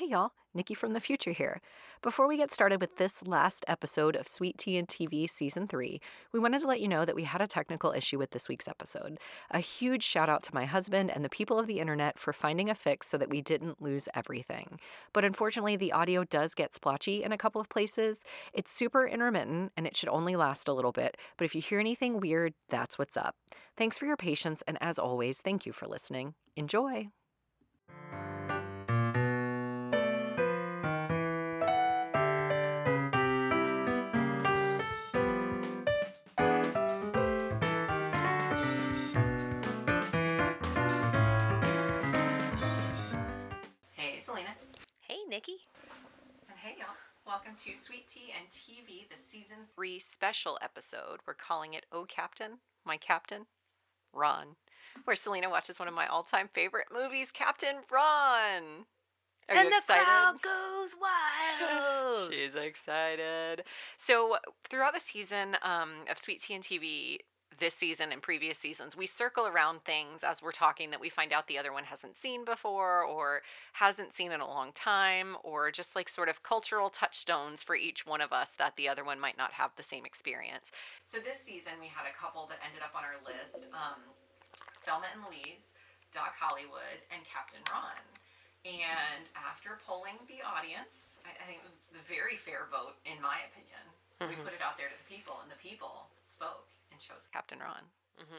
Hey y'all, Nikki from the future here. Before we get started with this last episode of Sweet Tea and TV Season 3, we wanted to let you know that we had a technical issue with this week's episode. A huge shout out to my husband and the people of the internet for finding a fix so that we didn't lose everything. But unfortunately, the audio does get splotchy in a couple of places. It's super intermittent and it should only last a little bit, but if you hear anything weird, that's what's up. Thanks for your patience, and as always, thank you for listening. Enjoy! Hey, Selena. Hey, Nikki. And hey, y'all. Welcome to Sweet Tea and TV, the Season 3 special episode. We're calling it Oh Captain, My Captain, Ron, where Selena watches one of my all-time favorite movies, Captain Ron. Are and you the excited? crowd goes wild. She's excited. So throughout the season of Sweet Tea and TV, this season and previous seasons, we circle around things as we're talking that we find out the other one hasn't seen before or hasn't seen in a long time, or just like sort of cultural touchstones for each one of us that the other one might not have the same experience. So this season we had a couple that ended up on our list, Thelma and Louise, Doc Hollywood, and Captain Ron. And after polling the audience, I think it was a very fair vote, in my opinion. We put it out there to the people, and the people spoke and chose Captain Ron.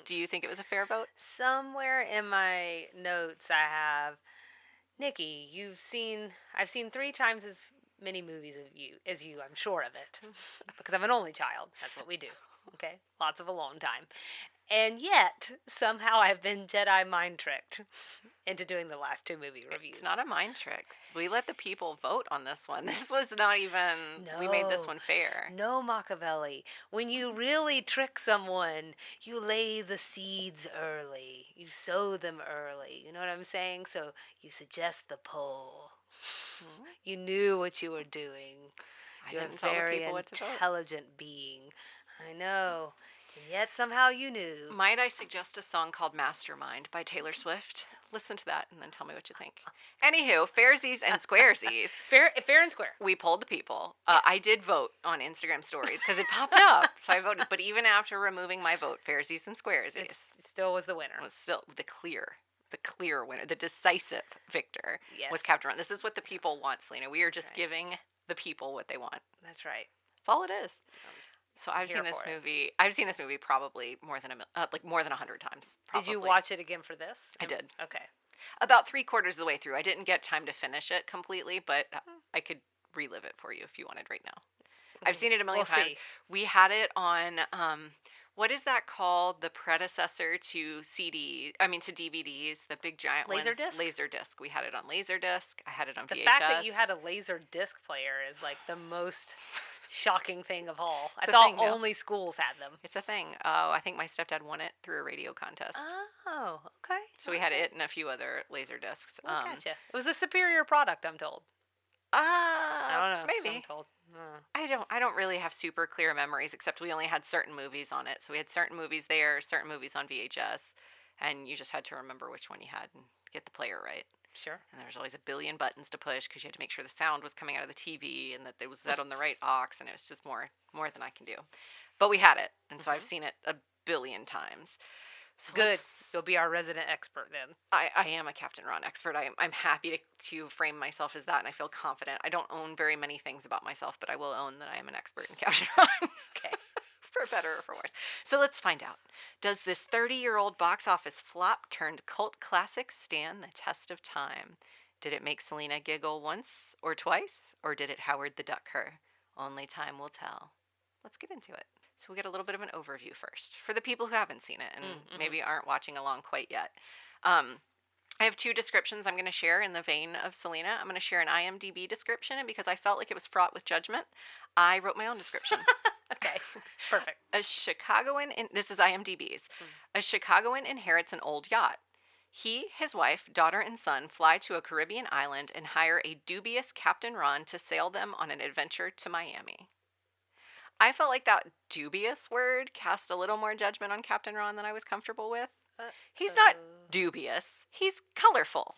Do you think it was a fair vote? Somewhere in my notes I have, Nikki, I've seen 3 times as many movies as you, I'm sure of it. Because I'm an only child. That's what we do. Okay? Lots of alone time. And yet, somehow I've been Jedi mind tricked into doing the last 2 movie reviews. It's not a mind trick. We let the people vote on this one. This was not even, we made this one fair. No, Machiavelli. When you really trick someone, you lay the seeds early. You sow them early. You know what I'm saying? So you suggest the poll. You knew what you were doing. I You're didn't a tell the very people what to vote. intelligent being. I know. And yet somehow you knew. Might I suggest a song called Mastermind by Taylor Swift? Listen to that and then tell me what you think. Anywho, fairsies and squaresies. Fair and square. We polled the people. I did vote on Instagram stories because it popped up. So I voted. But even after removing my vote, fairsies and squaresies, It still was the winner. was still the clear winner. The decisive victor was Yes. Captain Ron. This is what the people want, Selena. We are just giving the people what they want. That's right. That's all it is. So I've here seen this for it. movie. I've seen this movie probably more than 100 times. Probably. Did you watch it again for this? I did. Okay. About 3/4 of the way through. I didn't get time to finish it completely, but I could relive it for you if you wanted right now. I've seen it a million times. See. We had it on, what is that called? The predecessor to DVDs, the big giant ones. Laserdisc? Laserdisc. We had it on Laserdisc. I had it on The VHS. fact that you had a laser disc player is like the most shocking thing of all. It's I a thought thing now. only schools had them. It's a thing. I think my stepdad won it through a radio contest. Oh, okay. So we had it and a few other laser discs. Well, gotcha. It was a superior product, I'm told. I don't know. Maybe. I'm told. I don't really have super clear memories, except we only had certain movies on it. So we had certain movies there, certain movies on VHS, and you just had to remember which one you had and get the player right. Sure. And there was always a billion buttons to push because you had to make sure the sound was coming out of the TV and that it was set on the right aux, and it was just more than I can do. But we had it, and so I've seen it a billion times. So Good. You'll be our resident expert then. I am a Captain Ron expert. I'm happy to frame myself as that, and I feel confident. I don't own very many things about myself, but I will own that I am an expert in Captain Ron. Okay. For better or for worse. So let's find out. Does this 30-year-old box office flop turned cult classic stand the test of time? Did it make Selena giggle once or twice, or did it Howard the Duck her? Only time will tell. Let's get into it. So we'll get a little bit of an overview first for the people who haven't seen it and maybe aren't watching along quite yet. I have 2 descriptions I'm going to share in the vein of Selena. I'm going to share an IMDb description, and because I felt like it was fraught with judgment, I wrote my own description. Okay. Perfect. This is IMDb's. A Chicagoan inherits an old yacht. He, his wife, daughter, and son fly to a Caribbean island and hire a dubious Captain Ron to sail them on an adventure to Miami. I felt like that dubious word cast a little more judgment on Captain Ron than I was comfortable with. He's not dubious. He's colorful.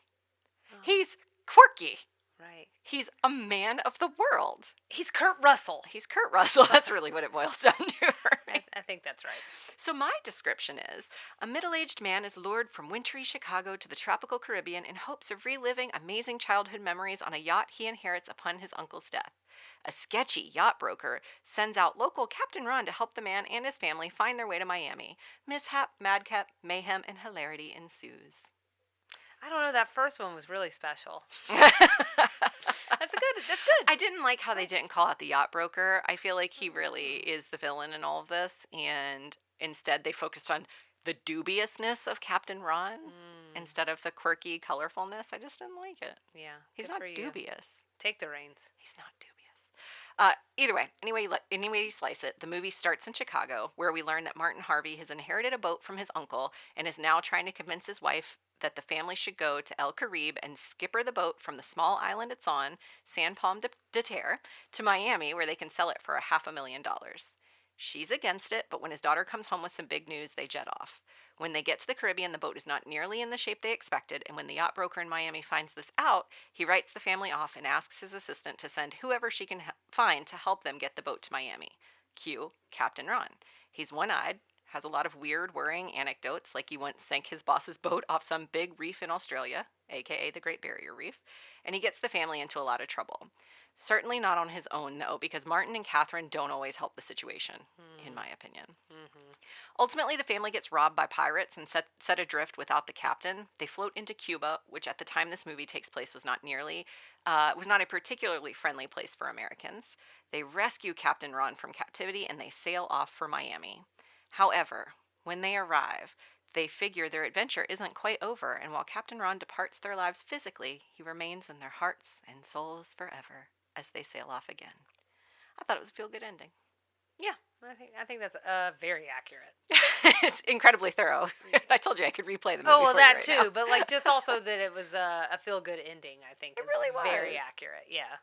He's quirky. Right. He's a man of the world. He's Kurt Russell. He's Kurt Russell. That's really what it boils down to. Right? I think that's right. So, my description is a middle aged man is lured from wintry Chicago to the tropical Caribbean in hopes of reliving amazing childhood memories on a yacht he inherits upon his uncle's death. A sketchy yacht broker sends out local Captain Ron to help the man and his family find their way to Miami. Mishap, madcap, mayhem, and hilarity ensues. I don't know. That first one was really special. That's good. That's good. I didn't like how they didn't call out the yacht broker. I feel like he really is the villain in all of this, and instead they focused on the dubiousness of Captain Ron instead of the quirky colorfulness. I just didn't like it. Yeah. He's good not for you. dubious. Take the reins. He's not dubious. Either way, anyway you slice it, the movie starts in Chicago, where we learn that Martin Harvey has inherited a boat from his uncle and is now trying to convince his wife that the family should go to El Caribe and skipper the boat from the small island it's on, San Palm de Terre, to Miami, where they can sell it for $500,000. She's against it, but when his daughter comes home with some big news, they jet off. When they get to the Caribbean, the boat is not nearly in the shape they expected, and when the yacht broker in Miami finds this out, he writes the family off and asks his assistant to send whoever she can find to help them get the boat to Miami. Cue Captain Ron. He's one-eyed, has a lot of weird, worrying anecdotes, like he once sank his boss's boat off some big reef in Australia, aka the Great Barrier Reef, and he gets the family into a lot of trouble. Certainly not on his own, though, because Martin and Catherine don't always help the situation, in my opinion. Mm-hmm. Ultimately, the family gets robbed by pirates and set adrift without the captain. They float into Cuba, which at the time this movie takes place was not a particularly friendly place for Americans. They rescue Captain Ron from captivity and they sail off for Miami. However, when they arrive, they figure their adventure isn't quite over, and while Captain Ron departs their lives physically, he remains in their hearts and souls forever as they sail off again. I thought it was a feel-good ending. Yeah, I think that's very accurate. It's incredibly thorough. I told you I could replay the movie. Oh well, for you that right too, now. but like just also that it was a feel good ending. I think It is really very was. accurate. Yeah,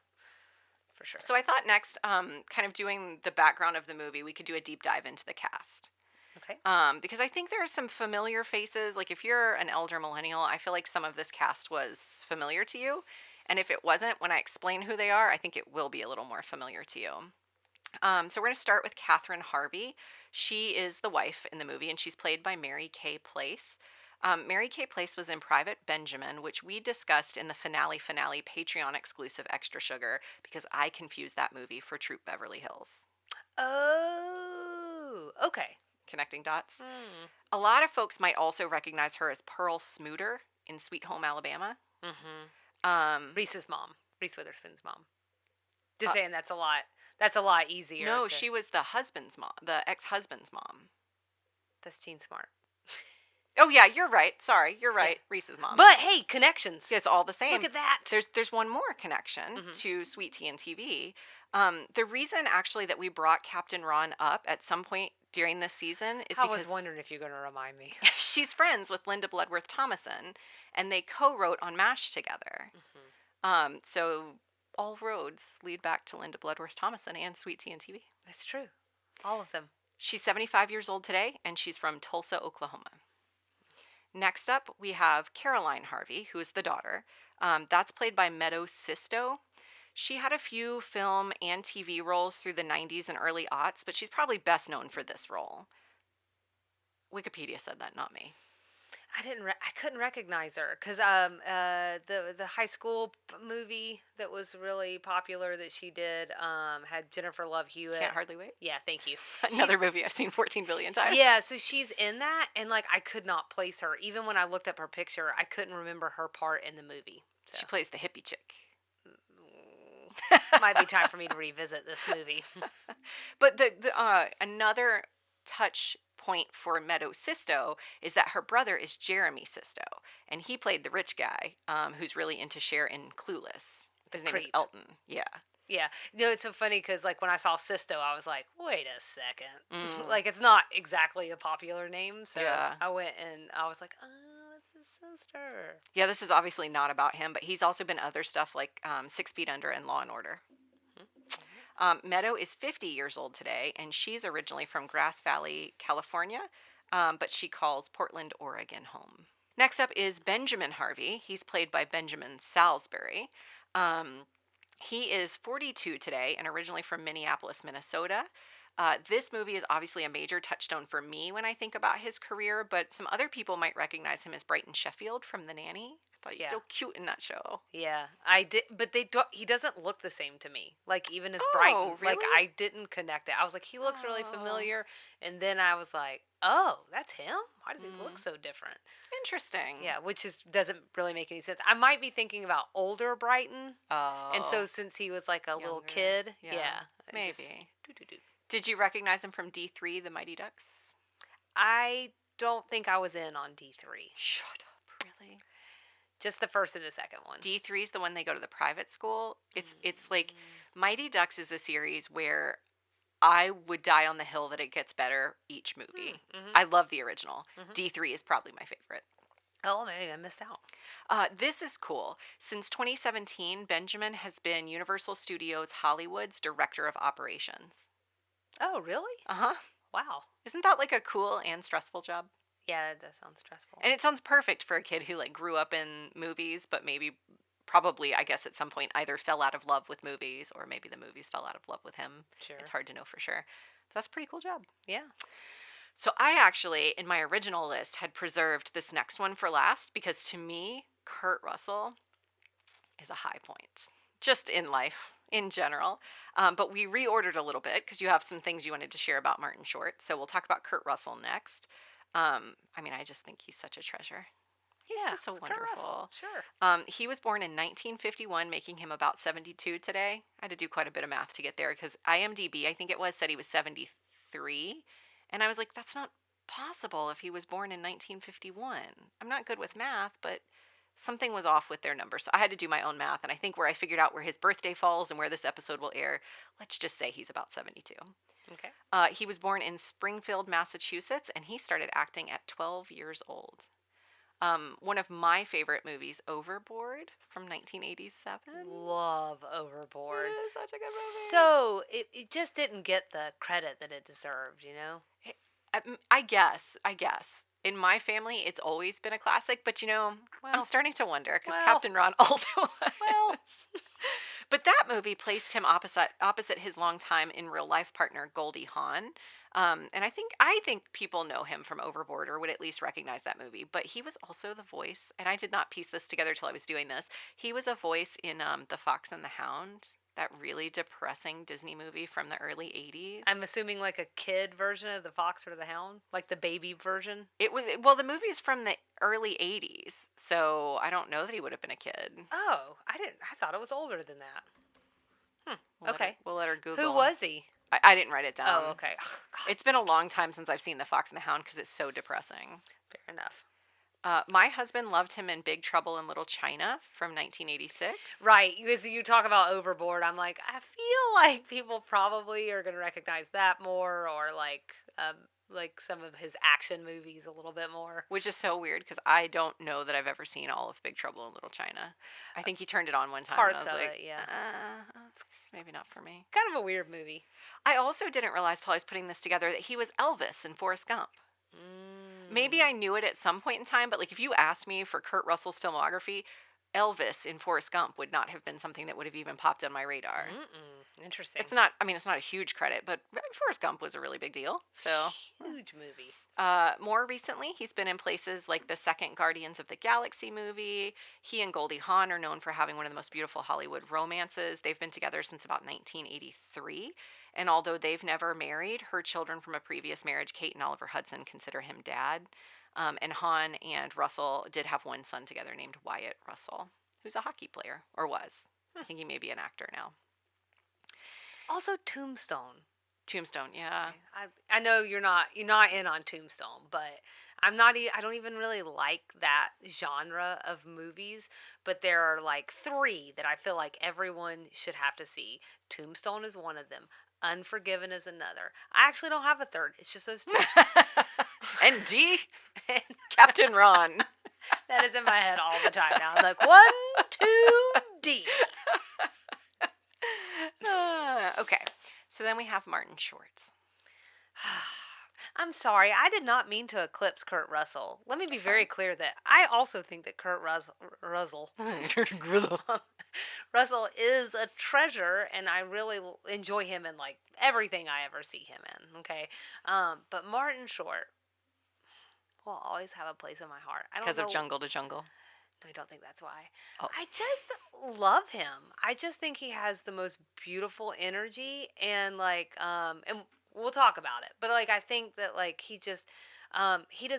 for sure. So I thought next, kind of doing the background of the movie, we could do a deep dive into the cast. Okay. Because I think there are some familiar faces. Like if you're an elder millennial, I feel like some of this cast was familiar to you. And if it wasn't, when I explain who they are, I think it will be a little more familiar to you. So we're going to start with Catherine Harvey. She is the wife in the movie, and she's played by Mary Kay Place. Mary Kay Place was in Private Benjamin, which we discussed in the finale Patreon exclusive Extra Sugar, because I confused that movie for Troop Beverly Hills. Oh, okay. Connecting dots. Mm. A lot of folks might also recognize her as Pearl Smooter in Sweet Home Alabama. Mm-hmm. Reese's mom, Reese Witherspoon's mom. Just saying that's a lot. That's a lot easier. No, she was the husband's mom, the ex-husband's mom. That's Jean Smart. Oh yeah, you're right. Sorry, you're right. Yeah. Reese's mom. But hey, connections. It's all the same. Look at that. There's one more connection to Sweet Tea and TV. The reason actually that we brought Captain Ron up at some point during this season is because I was wondering if you're going to remind me. She's friends with Linda Bloodworth Thomason, and they co-wrote on MASH together. So all roads lead back to Linda Bloodworth Thomason and Sweet Tea and TV. That's true. All of them. She's 75 years old today, and she's from Tulsa, Oklahoma. Next up, we have Caroline Harvey, who is the daughter. That's played by Meadow Sisto. She had a few film and TV roles through the 90s and early aughts, but she's probably best known for this role. Wikipedia said that, not me. I couldn't recognize her because the high school movie that was really popular that she did had Jennifer Love Hewitt. Can't Hardly Wait. Yeah, thank you. Another movie I've seen 14 billion times. Yeah, so she's in that, and like I could not place her. Even when I looked up her picture, I couldn't remember her part in the movie. So. She plays the hippie chick. Might be time for me to revisit this movie. But the another touch point for Meadow Sisto is that her brother is Jeremy Sisto, and he played the rich guy who's really into Cher in Clueless. His name is Elton. Yeah. Yeah. You know, it's so funny because, like, when I saw Sisto, I was like, wait a second. Like, it's not exactly a popular name, so yeah. I went and I was like, oh, it's his sister. Yeah, this is obviously not about him, but he's also been other stuff like 6 Feet Under and Law and Order. Meadow is 50 years old today, and she's originally from Grass Valley, California, but she calls Portland, Oregon home. Next up is Benjamin Harvey. He's played by Benjamin Salisbury. Um, he is 42 today and originally from Minneapolis, Minnesota. This movie is obviously a major touchstone for me when I think about his career, but some other people might recognize him as Brighton Sheffield from The Nanny. I thought he was Yeah. so cute in that show. Yeah, I did, but they don't. He doesn't look the same to me. Like even as Brighton, Oh, like really? I didn't connect it. I was like, he looks really Oh, familiar, and then I was like, oh, that's him. Why does he look mm, so different? interesting. Yeah, which is doesn't really make any sense. I might be thinking about older Brighton, and so Oh, since he was like a little younger. kid, Yeah, yeah, and just maybe. doo-doo-doo. Did you recognize him from D3, The Mighty Ducks? I don't think I was in on D3. Shut up, really? Just the first and the second one. D3 is the one they go to the private school. It's like Mm. Mighty Ducks is a series where I would die on the hill that it gets better each movie. Mm-hmm. I love the original. Mm-hmm. D3 is probably my favorite. Oh, maybe I missed out. This is cool. Since 2017, Benjamin has been Universal Studios Hollywood's Director of Operations. Oh, really? Uh huh. Wow. Isn't that like a cool and stressful job? Yeah, that does sound stressful. And it sounds perfect for a kid who like grew up in movies, but maybe probably I guess at some point either fell out of love with movies or maybe the movies fell out of love with him. Sure. It's hard to know for sure. But that's a pretty cool job. Yeah. So I actually in my original list had preserved this next one for last because to me Kurt Russell is a high point just in life in general. But we reordered a little bit because you have some things you wanted to share about Martin Short. So we'll talk about Kurt Russell next. I mean, I just think he's such a treasure. He's Yeah. just so It's Kurt Russell. wonderful. Sure. He was born in 1951, making him about 72 today. I had to do quite a bit of math to get there because IMDb, I think it was, said he was 73. And I was like, that's not possible if he was born in 1951. I'm not good with math, but something was off with their numbers. So I had to do my own math. And I think where I figured out where his birthday falls and where this episode will air, let's just say he's about 72. Okay. He was born in Springfield, Massachusetts, and he started acting at 12 years old. One of my favorite movies, Overboard, from 1987. Love Overboard. It is such a good movie. So it just didn't get the credit that it deserved, you know? I guess. In my family, it's always been a classic, but I'm Well, starting to wonder because well, Captain Ron also was. well. But that movie placed him opposite his longtime in real life partner Goldie Hawn. And I think people know him from Overboard or would at least recognize that movie. But he was also the voice, and I did not piece this together till I was doing this. He was a voice in The Fox and the Hound, that really depressing Disney movie from the early 80s. I'm assuming like a kid version of the Fox or the Hound, like the baby version. Well, the movie's from the early 80s, so I don't know that he would have been a kid. Oh, I thought it was older than that. Okay. We'll let her Google. Who was he? I didn't write it down. Oh, okay. Oh, God, It's been a long time since I've seen The Fox and the Hound because it's so depressing. fair enough. My husband loved him in Big Trouble in Little China from 1986. Right. As you talk about Overboard, I'm like, I feel like people probably are going to recognize that more, or like some of his action movies a little bit more. Which is so weird because I don't know that I've ever seen all of Big Trouble in Little China. I think he turned it on one time. Parts and I of was like, it, yeah. It's maybe not for me. Kind of a weird movie. I also didn't realize till I was putting this together that he was Elvis in Forrest Gump. Maybe I knew it at some point in time, but like if you asked me for Kurt Russell's filmography, Elvis in Forrest Gump would not have been something that would have even popped on my radar. Interesting. It's not a huge credit, but Forrest Gump was a really big deal. So Huge movie. more recently, he's been in places like the second Guardians of the Galaxy movie. He and Goldie Hawn are known for having one of the most beautiful Hollywood romances. They've been together since about 1983. And although they've never married, her children from a previous marriage, Kate and Oliver Hudson, consider him dad. And Hawn and Russell did have one son together named Wyatt Russell, who's a hockey player, or was. I think he may be an actor now. Also, Tombstone. Tombstone, yeah. I know you're not in on Tombstone, but I'm not. I don't even really like that genre of movies. But there are like three that I feel like everyone should have to see. Tombstone is one of them. Unforgiven is another. I actually don't have a third. It's just those two. And D, Captain Ron. That is in my head all the time now. I'm like 1, 2, D. Okay, so then we have Martin Short. I'm sorry, I did not mean to eclipse Kurt Russell. Let me be very clear that I also think that Kurt Russell Russell is a treasure, and I really enjoy him in like everything I ever see him in. Okay, but Martin Short will always have a place in my heart. I don't Because of know. Jungle to Jungle. I don't think that's why. Oh, I just love him. I just think he has the most beautiful energy, and and we'll talk about it. But like I think that like he does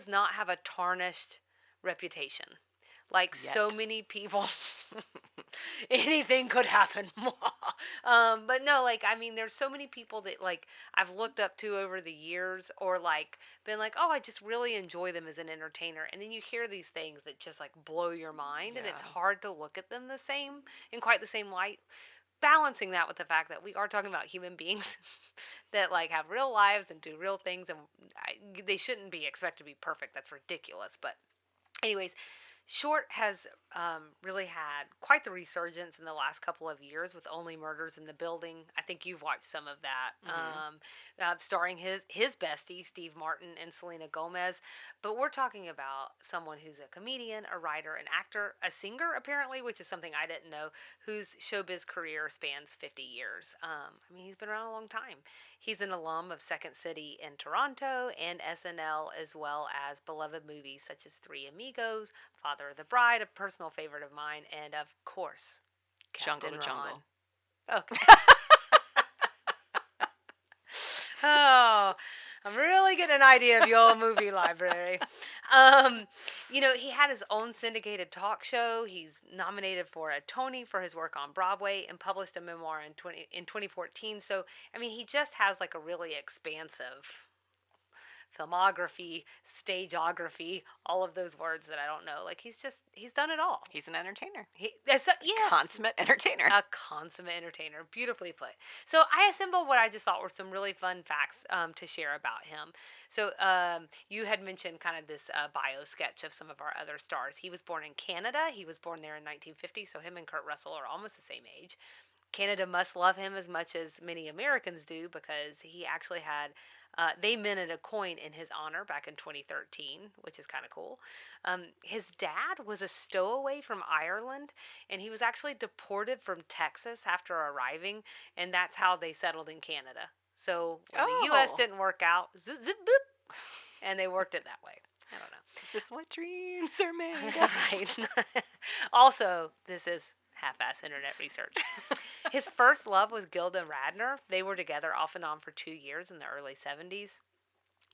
not have a tarnished reputation. Like so yet. many people, anything could happen. But no, like I mean, there's so many people that like I've looked up to over the years, or like been like, oh, I just really enjoy them as an entertainer. And then you hear these things that just like blow your mind, and Yeah. it's hard to look at them the same in quite the same light. Balancing that with the fact that we are talking about human beings that like have real lives and do real things, and they shouldn't be expected to be perfect. That's ridiculous. But anyways, Short has really had quite the resurgence in the last couple of years with Only Murders in the Building. I think you've watched some of that, Mm-hmm. starring his bestie Steve Martin and Selena Gomez. But we're talking about someone who's a comedian, a writer, an actor, a singer apparently, which is something I didn't know. Whose showbiz career spans 50 years. I mean, he's been around a long time. He's an alum of Second City in Toronto and SNL, as well as beloved movies such as Three Amigos, Father of the Bride, a personal favorite of mine, and of course, Jungle Captain to Ron. Jungle. Okay. Oh, I'm really getting an idea of your movie library. Um, he had his own syndicated talk show. He's nominated for a Tony for his work on Broadway and published a memoir in 2014. So, I mean, he just has like a really expansive filmography, stageography, all of those words that I don't know. Like he's done it all. He's an entertainer. Yes, Consummate entertainer. a consummate entertainer. Beautifully put. So I assembled what I just thought were some really fun facts to share about him. So you had mentioned kind of this bio sketch of some of our other stars. He was born in Canada. He was born there in 1950. So him and Kurt Russell are almost the same age. Canada must love him as much as many Americans do because he actually had. They minted a coin in his honor back in 2013, which is kind of cool. His dad was a stowaway from Ireland, and he was actually deported from Texas after arriving, and that's how they settled in Canada. So when the U.S. Oh. didn't work out, zip, zip, boop, and they worked it that way. I don't know. Is this what dreams are made of? Right. Also, this is half-ass internet research. His first love was Gilda Radner. They were together off and on for 2 years in the early 70s.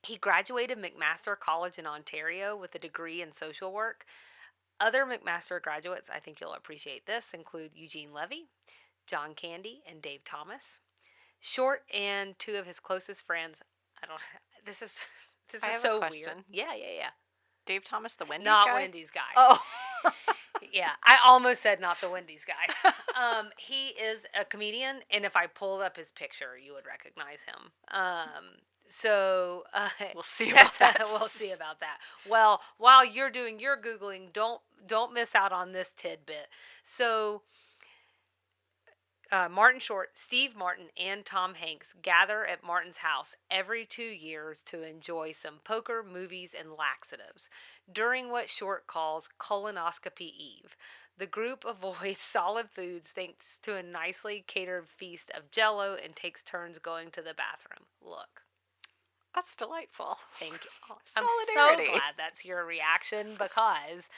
He graduated McMaster College in Ontario with a degree in social work. Other McMaster graduates, I think you'll appreciate this, include Eugene Levy, John Candy, and Dave Thomas. Short and two of his closest friends. I don't. This is this I is have so a question. weird. Yeah. Dave Thomas, the Wendy's Not guy? Wendy's guy. Oh. Yeah, I almost said not the Wendy's guy. He is a comedian, and if I pulled up his picture, you would recognize him. So We'll see about that. we'll see about that. Well, while you're doing your googling, don't miss out on this tidbit. So Martin Short, Steve Martin, and Tom Hanks gather at Martin's house every 2 years to enjoy some poker, movies, and laxatives during what Short calls colonoscopy eve. The group avoids solid foods thanks to a nicely catered feast of jello and takes turns going to the bathroom. Look. That's delightful. Thank you. I'm Solidarity. so glad that's your reaction because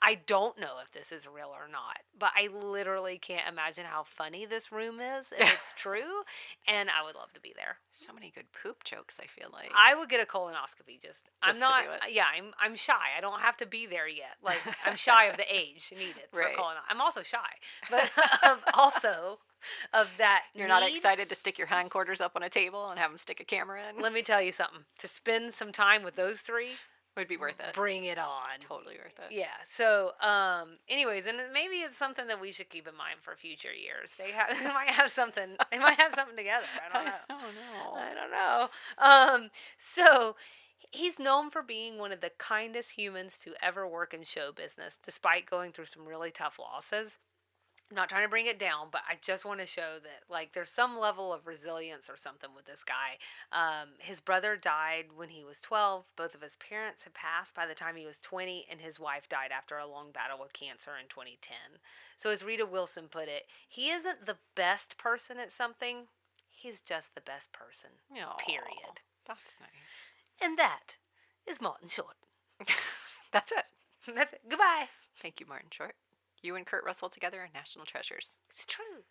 I don't know if this is real or not, but I literally can't imagine how funny this room is if it's true, and I would love to be there. So many good poop jokes, I feel like. I would get a colonoscopy I'm to not do it. yeah, I'm shy. I don't have to be there yet. Like I'm shy of the age needed for Right. colonoscopy. I'm also shy, but also of that You're not need. excited to stick your hindquarters up on a table and have them stick a camera in? Let me tell you something. To spend some time with those three, Would be worth it. bring it on. Totally worth it. Yeah. So, anyways, and maybe it's something that we should keep in mind for future years. They might have something. They might have something together. I don't know. Oh no. I don't know. So he's known for being one of the kindest humans to ever work in show business, despite going through some really tough losses. I'm not trying to bring it down, but I just want to show that like there's some level of resilience or something with this guy. His brother died when he was 12. Both of his parents had passed by the time he was 20, and his wife died after a long battle with cancer in 2010. So as Rita Wilson put it, he isn't the best person at something. He's just the best person. Oh, Period. that's nice. And that is Martin Short. That's it. That's it. Goodbye. Thank you, Martin Short. You and Kurt Russell together are national treasures. It's true.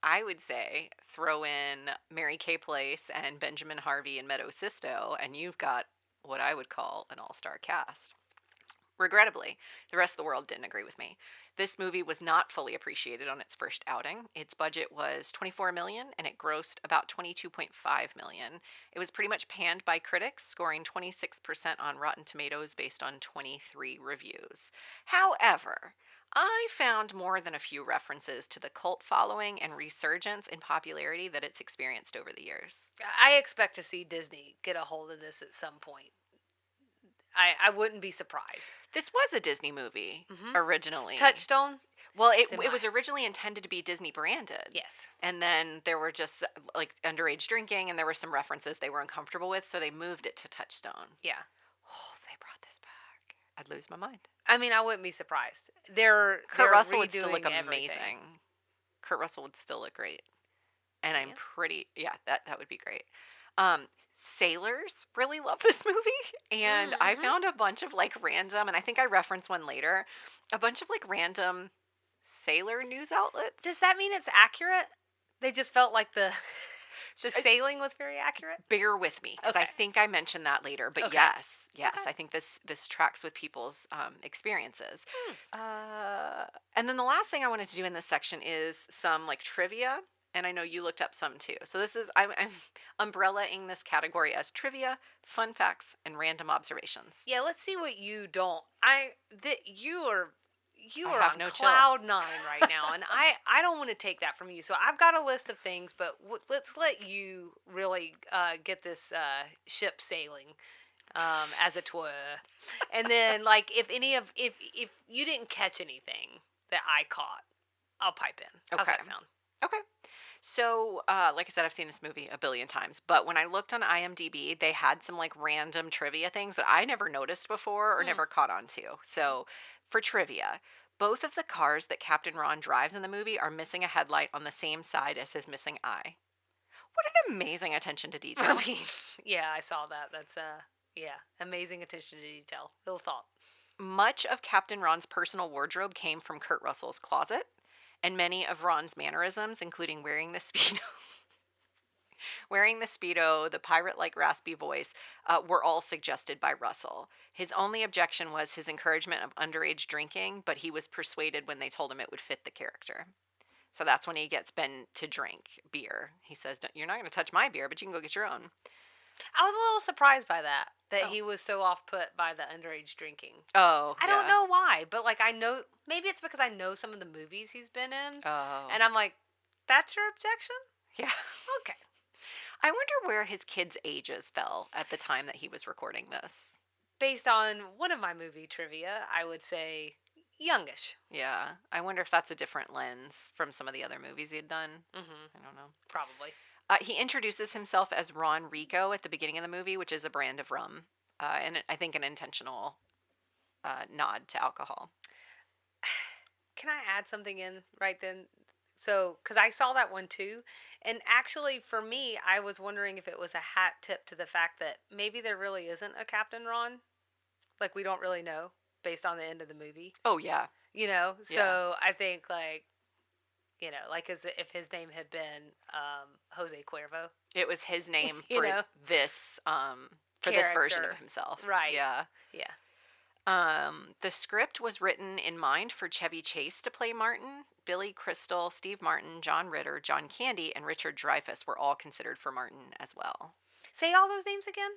I would say throw in Mary Kay Place and Benjamin Harvey and Meadow Sisto, and you've got what I would call an all-star cast. Regrettably, the rest of the world didn't agree with me. This movie was not fully appreciated on its first outing. Its budget was $24 million and it grossed about $22.5 million. It was pretty much panned by critics, scoring 26% on Rotten Tomatoes based on 23 reviews. However, I found more than a few references to the cult following and resurgence in popularity that it's experienced over the years. I expect to see Disney get a hold of this at some point. I wouldn't be surprised. This was a Disney movie originally. Touchstone? Well, it was originally intended to be Disney branded. Yes. And then there were just like underage drinking and there were some references they were uncomfortable with, so they moved it to Touchstone. Yeah. Oh, if they brought this back, I'd lose my mind. I mean, I wouldn't be surprised. Kurt Russell would still look redoing amazing. everything. Kurt Russell would still look great. And I'm that would be great. Sailors really love this movie, and I found a bunch of like random, and I think I referenced one later, a bunch of like random sailor news outlets. Does that mean it's accurate? They just felt like the sailing was very accurate? Bear with me, because I Okay. think I mentioned that later. But Okay. yes, Okay. I think this tracks with people's experiences. And then the last thing I wanted to do in this section is some like trivia. And I know you looked up some too. So this is I'm umbrellaing this category as trivia, fun facts, and random observations. Yeah, let's see what you don't. You are I have on no chill. cloud nine right now, and I don't want to take that from you. So I've got a list of things, but let's let you really get this ship sailing, as it were. And then like if you didn't catch anything that I caught, I'll pipe in. How's Okay. that sound? Okay. So, like I said, I've seen this movie a billion times, but when I looked on IMDb, they had some like random trivia things that I never noticed before or never caught on to. So, for trivia, both of the cars that Captain Ron drives in the movie are missing a headlight on the same side as his missing eye. What an amazing attention to detail. I mean, yeah, I saw that. That's amazing attention to detail. Little thought. Much of Captain Ron's personal wardrobe came from Kurt Russell's closet, and many of Ron's mannerisms, including wearing the Speedo, the pirate-like raspy voice, were all suggested by Russell. His only objection was his encouragement of underage drinking, but he was persuaded when they told him it would fit the character. So that's when he gets Ben to drink beer. He says, "You're not going to touch my beer, but you can go get your own." I was a little surprised by that he was so off put by the underage drinking. Oh, I don't know why, but like I know maybe it's because I know some of the movies he's been in, Oh. and I'm like, that's your objection? Yeah. Okay. I wonder where his kids' ages fell at the time that he was recording this. Based on one of my movie trivia, I would say youngish. Yeah. I wonder if that's a different lens from some of the other movies he had done. Mm-hmm. I don't know. Probably. He introduces himself as Ron Rico at the beginning of the movie, which is a brand of rum, and I think an intentional nod to alcohol. Can I add something in right then? So, because I saw that one too, and actually for me, I was wondering if it was a hat tip to the fact that maybe there really isn't a Captain Ron. Like, we don't really know based on the end of the movie. Oh, yeah. You know? Yeah. So, I think, like, like as if his name had been Jose Cuervo. It was his name You for know? this for this version Character. of himself. Right. Yeah. Yeah. The script was written in mind for Chevy Chase to play Martin. Billy Crystal, Steve Martin, John Ritter, John Candy, and Richard Dreyfuss were all considered for Martin as well. Say all those names again?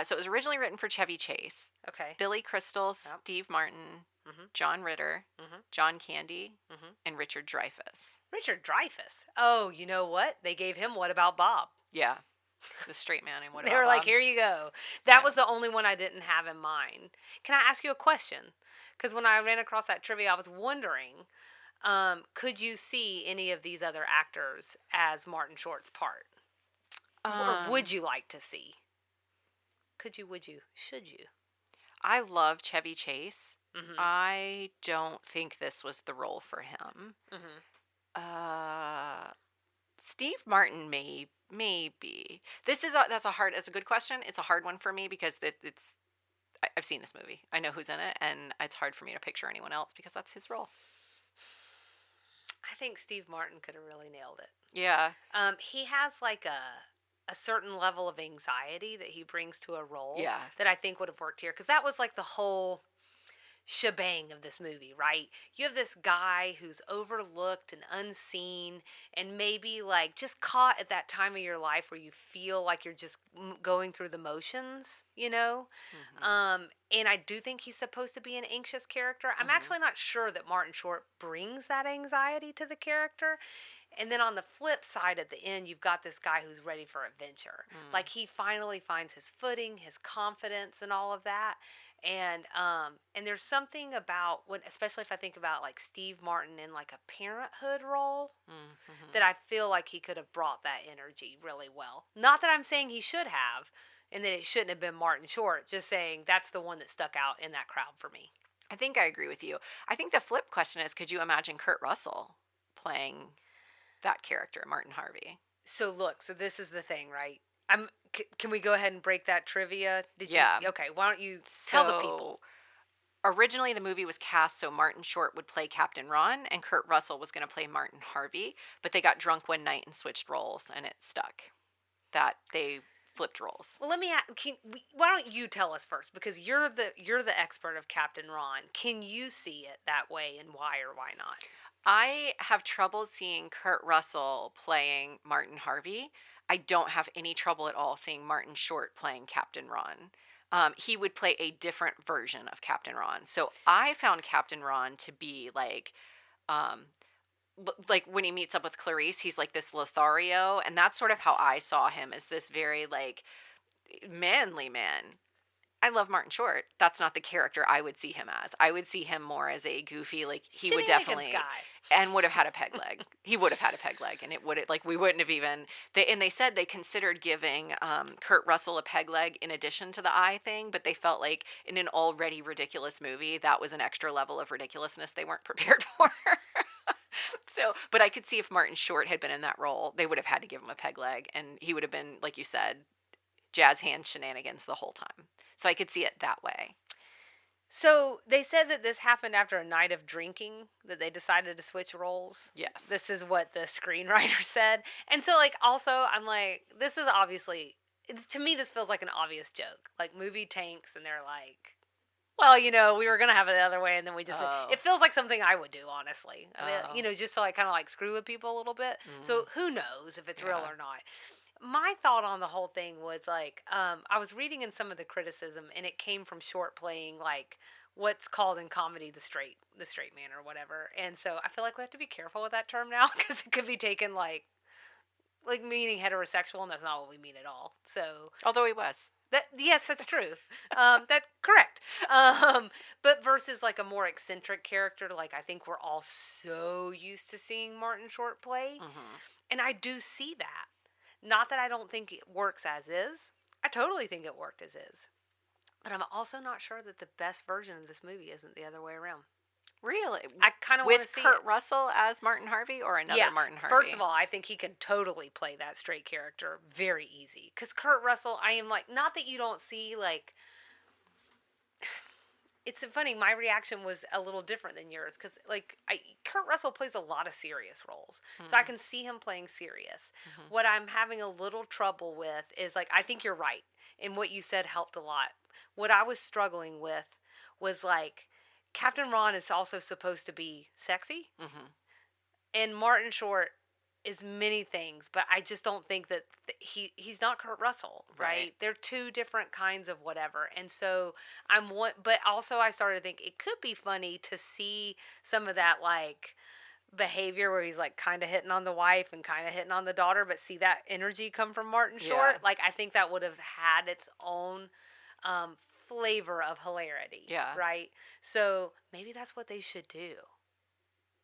So it was originally written for Chevy Chase. Okay. Billy Crystal, Yep. Steve Martin, Mhm. John Ritter, Mhm. John Candy, Mhm. and Richard Dreyfuss. Richard Dreyfuss. Oh, you know what? They gave him What About Bob? Yeah. The straight man and what They about were like, Bob? here you go. That Yeah. was the only one I didn't have in mind. Can I ask you a question? Because when I ran across that trivia, I was wondering, Could you see any of these other actors as Martin Short's part? Or would Um, you like to see? Could you, would you, should you? I love Chevy Chase. Mm-hmm. I don't think this was the role for him. Mm-hmm. Uh, Steve Martin maybe. That's a good question. It's a hard one for me because I've seen this movie. I know who's in it, and it's hard for me to picture anyone else because that's his role. I think Steve Martin could have really nailed it. Yeah, He has like a certain level of anxiety that he brings to a role yeah, that I think would have worked here because that was like the whole shebang of this movie, right? You have this guy who's overlooked and unseen and maybe like just caught at that time of your life where you feel like you're just going through the motions, you know? hmm And I do think he's supposed to be an anxious character. I'm hmm actually not sure that Martin Short brings that anxiety to the character. And then on the flip side at the end, you've got this guy who's ready for adventure. mm. Like he finally finds his footing, his confidence, and all of that. And there's something about when, especially if I think about like Steve Martin in like a parenthood role, that Mm-hmm. I feel like he could have brought that energy really well. Not that I'm saying he should have, and that it shouldn't have been Martin Short. Just saying that's the one that stuck out in that crowd for me. I think I agree with you. I think the flip question is, could you imagine Kurt Russell playing that character, Martin Harvey? So look, so this is the thing, right? Can we go ahead and break that trivia? Did you? Yeah. Okay, why don't you tell the people? So originally the movie was cast so Martin Short would play Captain Ron and Kurt Russell was going to play Martin Harvey, but they got drunk one night and switched roles and it stuck. That they flipped roles. Well, let me ask, why don't you tell us first because you're the expert of Captain Ron. Can you see it that way and why or why not? I have trouble seeing Kurt Russell playing Martin Harvey. I don't have any trouble at all seeing Martin Short playing Captain Ron. He would play a different version of Captain Ron. So I found Captain Ron to be um, like when he meets up with Clarice, he's like this Lothario, and that's sort of how I saw him as this very like manly man. I love Martin Short. That's not the character I would see him as. I would see him more as a goofy, like he would Shenanigans definitely guy. and would have had a peg leg. He would have had a peg leg, and it would like we wouldn't have even. They said they considered giving Kurt Russell a peg leg in addition to the eye thing, but they felt like in an already ridiculous movie that was an extra level of ridiculousness they weren't prepared for. So, but I could see if Martin Short had been in that role, they would have had to give him a peg leg, and he would have been, like you said, jazz hand shenanigans the whole time. So I could see it that way. So they said that this happened after a night of drinking, that they decided to switch roles. Yes. This is what the screenwriter said. And so, like, also, I'm like, this is obviously, to me, this feels like an obvious joke. Like, movie tanks, and they're like, well, we were going to have it the other way, and then we just, Oh. it feels like something I would do, honestly. I mean, Oh. just to, like, kind of, like, screw with people a little bit. So who knows if it's real Yeah. or not. My thought on the whole thing was like I was reading in some of the criticism and it came from Short playing like what's called in comedy the straight man or whatever, and so I feel like we have to be careful with that term now because it could be taken like meaning heterosexual, and that's not what we mean at all. So Although he was. that, yes, that's true. That's correct. But versus like a more eccentric character, like I think we're all so used to seeing Martin Short play, Mm-hmm. and I do see that. Not that I don't think it works as is. I totally think it worked as is. But I'm also not sure that the best version of this movie isn't the other way around. Really? I kind of want to With see Kurt it. Russell as Martin Harvey or another Yeah. Martin Harvey? First of all, I think he can totally play that straight character very easy. Because Kurt Russell, I am like, not that you don't see like it's funny. My reaction was a little different than yours because, like, Kurt Russell plays a lot of serious roles, so I can see him playing serious. Mm-hmm. What I'm having a little trouble with is like I think you're right, and what you said helped a lot. What I was struggling with was like Captain Ron is also supposed to be sexy, Mm-hmm. and Martin Short is many things, but I just don't think that he's not Kurt Russell, right? They're two different kinds of whatever. And so but also I started to think it could be funny to see some of that like behavior where he's like kind of hitting on the wife and kind of hitting on the daughter, but see that energy come from Martin Short. Yeah. Like I think that would have had its own um, flavor of hilarity, Yeah. right? So maybe that's what they should do.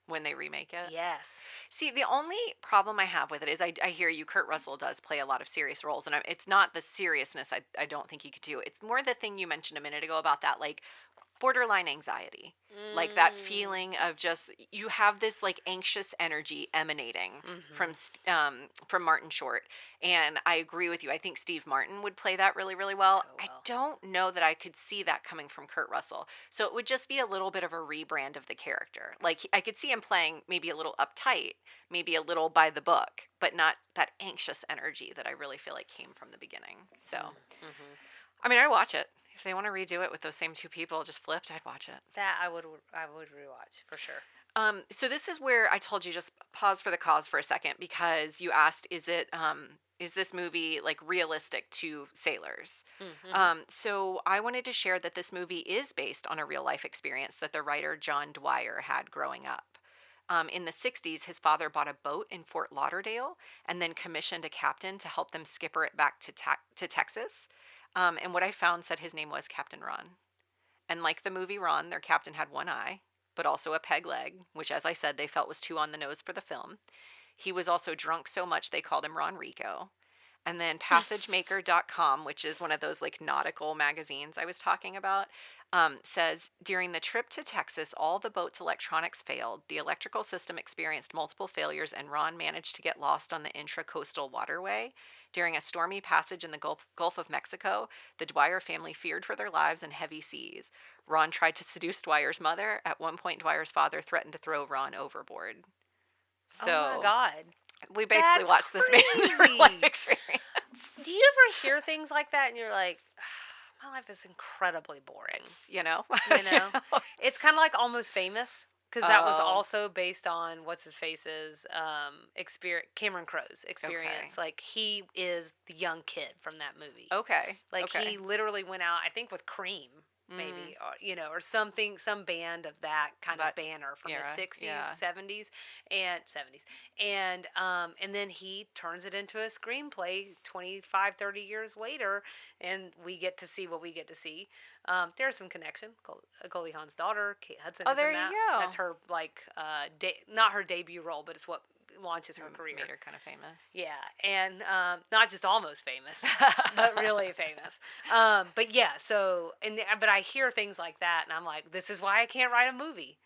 when they remake it. Yes. See, the only problem I have with it is I hear you. Kurt Russell does play a lot of serious roles, and it's not the seriousness I don't think he could do. It's more the thing you mentioned a minute ago about that, like, borderline anxiety, like that Mm. feeling of just you have this like anxious energy emanating Mm-hmm. from Martin Short, and I agree with you. I think Steve Martin would play that really really well. So I well. don't know that I could see that coming from Kurt Russell, so it would just be a little bit of a rebrand of the character. Like I could see him playing maybe a little uptight, maybe a little by the book, but not that anxious energy that I really feel like came from the beginning. So Mm-hmm. I mean, I'd watch it. If they want to redo it with those same two people just flipped, I'd watch it. That I would rewatch for sure. So this is where I told you just pause for the cause for a second because you asked, is this movie like realistic to sailors? Mm-hmm. So I wanted to share that this movie is based on a real life experience that the writer John Dwyer had growing up. In the 60s, his father bought a boat in Fort Lauderdale and then commissioned a captain to help them skipper it back to Texas. And what I found said his name was Captain Ron. And like the movie Ron, their captain had one eye, but also a peg leg, which, as I said, they felt was too on the nose for the film. He was also drunk so much they called him Ron Rico. And then PassageMaker.com, which is one of those like nautical magazines I was talking about, says during the trip to Texas, all the boat's electronics failed. The electrical system experienced multiple failures, and Ron managed to get lost on the intracoastal waterway. During a stormy passage in the Gulf of Mexico, the Dwyer family feared for their lives in heavy seas. Ron tried to seduce Dwyer's mother. At one point, Dwyer's father threatened to throw Ron overboard. Oh my So God. we basically That's watched this man's real life crazy. experience. Do you ever hear things like that and you're like, my life is incredibly boring? It's, you know, You you know? know, It's kind of like Almost Famous because that was oh, also based on what's his face's experience, Cameron Crowe's okay, experience. Like he is the young kid from that movie. okay, Like he okay. literally went out, I think, with Cream, Mm, maybe, or, or something, some band of that kind of that banner from the era, '60s, yeah. '70s, and '70s, and then he turns it into a screenplay 25, 30 years later, and we get to see what we get to see. There's some connection. Goldie Hawn's daughter, Kate Hudson, Oh, is in there you that. go. That's her like, not her debut role, but it's what launches her career. Made her kind of famous. Yeah, and not just almost famous, but really famous. But yeah, so but I hear things like that, and I'm like, this is why I can't write a movie.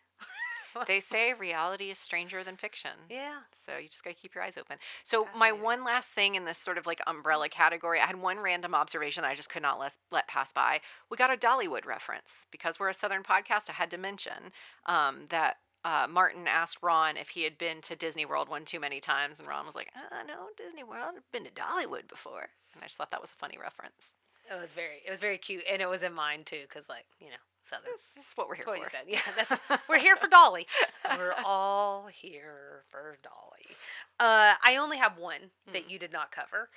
They say reality is stranger than fiction. Yeah, So you just got to keep your eyes open. So my fascinating. one last thing in this sort of like umbrella category, I had one random observation that I just could not let pass by. We got a Dollywood reference because we're a Southern podcast. I had to mention that Martin asked Ron if he had been to Disney World one too many times, and Ron was like, "No, Disney World. I've been to Dollywood before." And I just thought that was a funny reference. It was very cute, and it was in mine too, because Southern. This is what we're here That's what you for. said. Yeah, we're here for Dolly. We're all here for Dolly. I only have one that Hmm. you did not cover,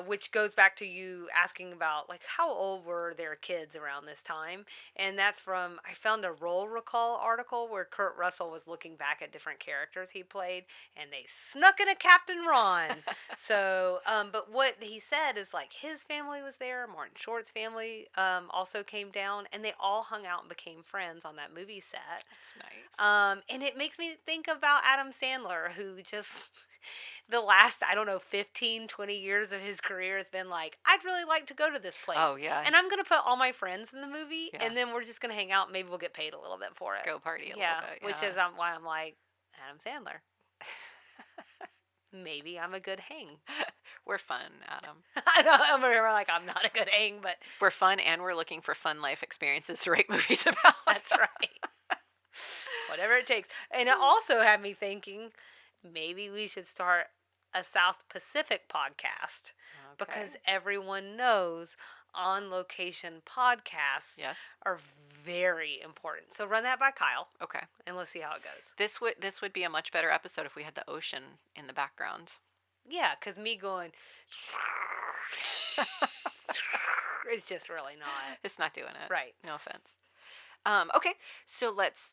which goes back to you asking about like how old were their kids around this time, and that's from I found a Roll Recall article where Kurt Russell was looking back at different characters he played, and they snuck in a Captain Ron. So, but what he said is like his family was there, Martin Short's family also came down, and they all hung out and became friends on that movie set. That's nice. And it makes me think about Adam Sandler, who just the last, I don't know, 15, 20 years of his career has been like, I'd really like to go to this place. Oh yeah, And I'm going to put all my friends in the movie, yeah. and then we're just going to hang out. Maybe we'll get paid a little bit for it. Go party a little Yeah, bit. which Yeah. is why I'm like, Adam Sandler. Maybe I'm a good hang. We're fun, Adam. I know, I'm like, I'm not a good hang, but We're fun and we're looking for fun life experiences to write movies about. that's right. Whatever it takes. And it also had me thinking maybe we should start a South Pacific podcast because Okay. everyone knows on location podcasts Yes. are very important. So run that by Kyle Okay. and let's see how it goes. This would be a much better episode if we had the ocean in the background. Yeah, because me going it's just really not It's not doing it. right. No offense. Okay, so let's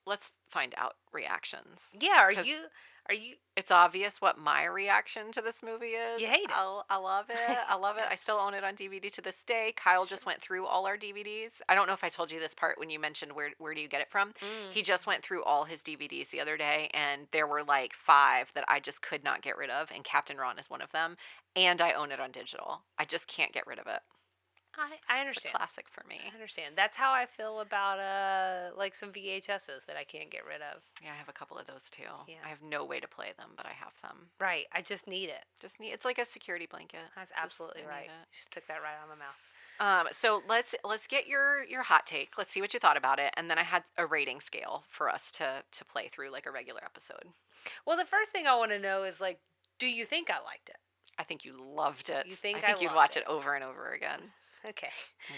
find out reactions Yeah, because are you it's obvious what my reaction to this movie is. you hate it? I love it. I love it. I still own it on DVD to this day. Kyle Sure. just went through all our DVDs. I don't know if I told you this part when you mentioned where do you get it from. Mm. He just went through all his DVDs the other day, and there were like five that I just could not get rid of, and Captain Ron is one of them. And I own it on digital. I just can't get rid of it. I It's a understand. classic for I me. understand. That's how I feel about like some VHSs that I can't get rid of. Yeah, I have a couple of those too. Yeah. I have no way to play them, but I have them. Right. I just need it. Just need it's like a security blanket. That's Just absolutely I need right. it. Just took that right out of my mouth. So let's get your hot take. Let's see what you thought about it, and then I had a rating scale for us to play through like a regular episode. Well, the first thing I want to know is like, do you think I liked it? I think you loved it. You think I I think you'd loved watch it? it over and over again, Okay.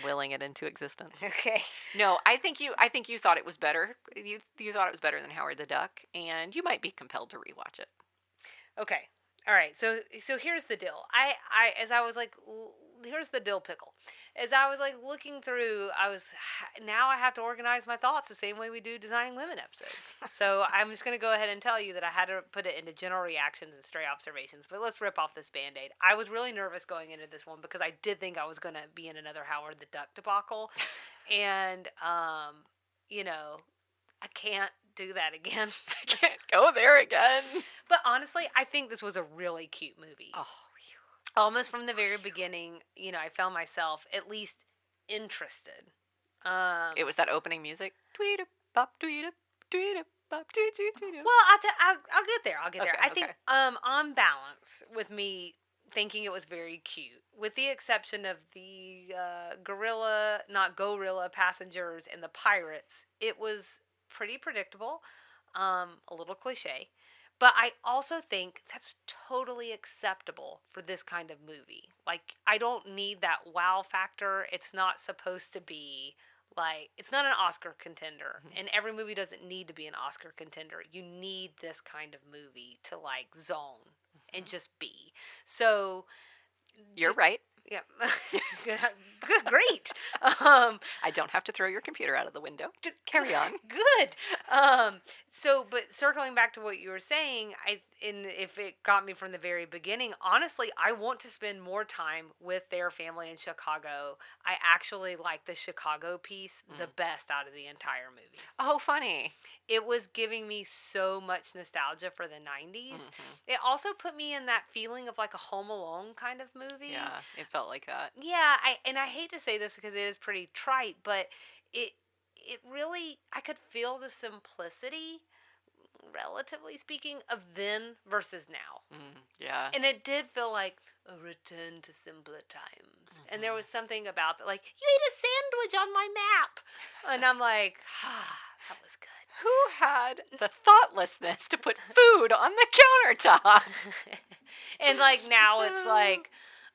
willing it into existence. Okay. No, I think you thought it was better. You thought it was better than Howard the Duck, and you might be compelled to rewatch it. Okay. All right. So here's the deal. I as I was like here's the dill pickle. As I was like looking through, now I have to organize my thoughts the same way we do Designing Women episodes. So I'm just going to go ahead and tell you that I had to put it into general reactions and stray observations. But let's rip off this Band-Aid. I was really nervous going into this one because I did think I was going to be in another Howard the Duck debacle. And you know, I can't do that again. I can't go there again. But honestly, I think this was a really cute movie. Oh, Almost from the very beginning, I found myself at least interested. it was that opening music. Tweet bop tweet bop tweet tweet tweet. Well, I'll get there. I'll get there. Okay, I think okay. on balance, with me thinking it was very cute, with the exception of the gorilla, not gorilla passengers and the pirates, it was pretty predictable, a little cliche. But I also think that's totally acceptable for this kind of movie. Like, I don't need that wow factor. It's not supposed to be like, it's not an Oscar contender. Mhm. And every movie doesn't need to be an Oscar contender. You need this kind of movie to, like, zone and just be. So, You're just, right. yeah. Good, great. Um, I don't have to throw your computer out of the window. Carry on. Good. But circling back to what you were saying, if it got me from the very beginning, honestly, I want to spend more time with their family in Chicago. I actually like the Chicago piece the best out of the entire movie. Oh, funny. It was giving me so much nostalgia for the 90s. Mm-hmm. It also put me in that feeling of like a Home Alone kind of movie. Yeah, it felt like that. Yeah, I hate to say this because it is pretty trite, but it really, I could feel the simplicity, relatively speaking, of then versus now. Yeah. And it did feel like a return to simpler times. Mm-hmm. And there was something about that, like, you ate a sandwich on my map. And I'm like, that was good. Who had the thoughtlessness to put food on the countertop? And like now it's like,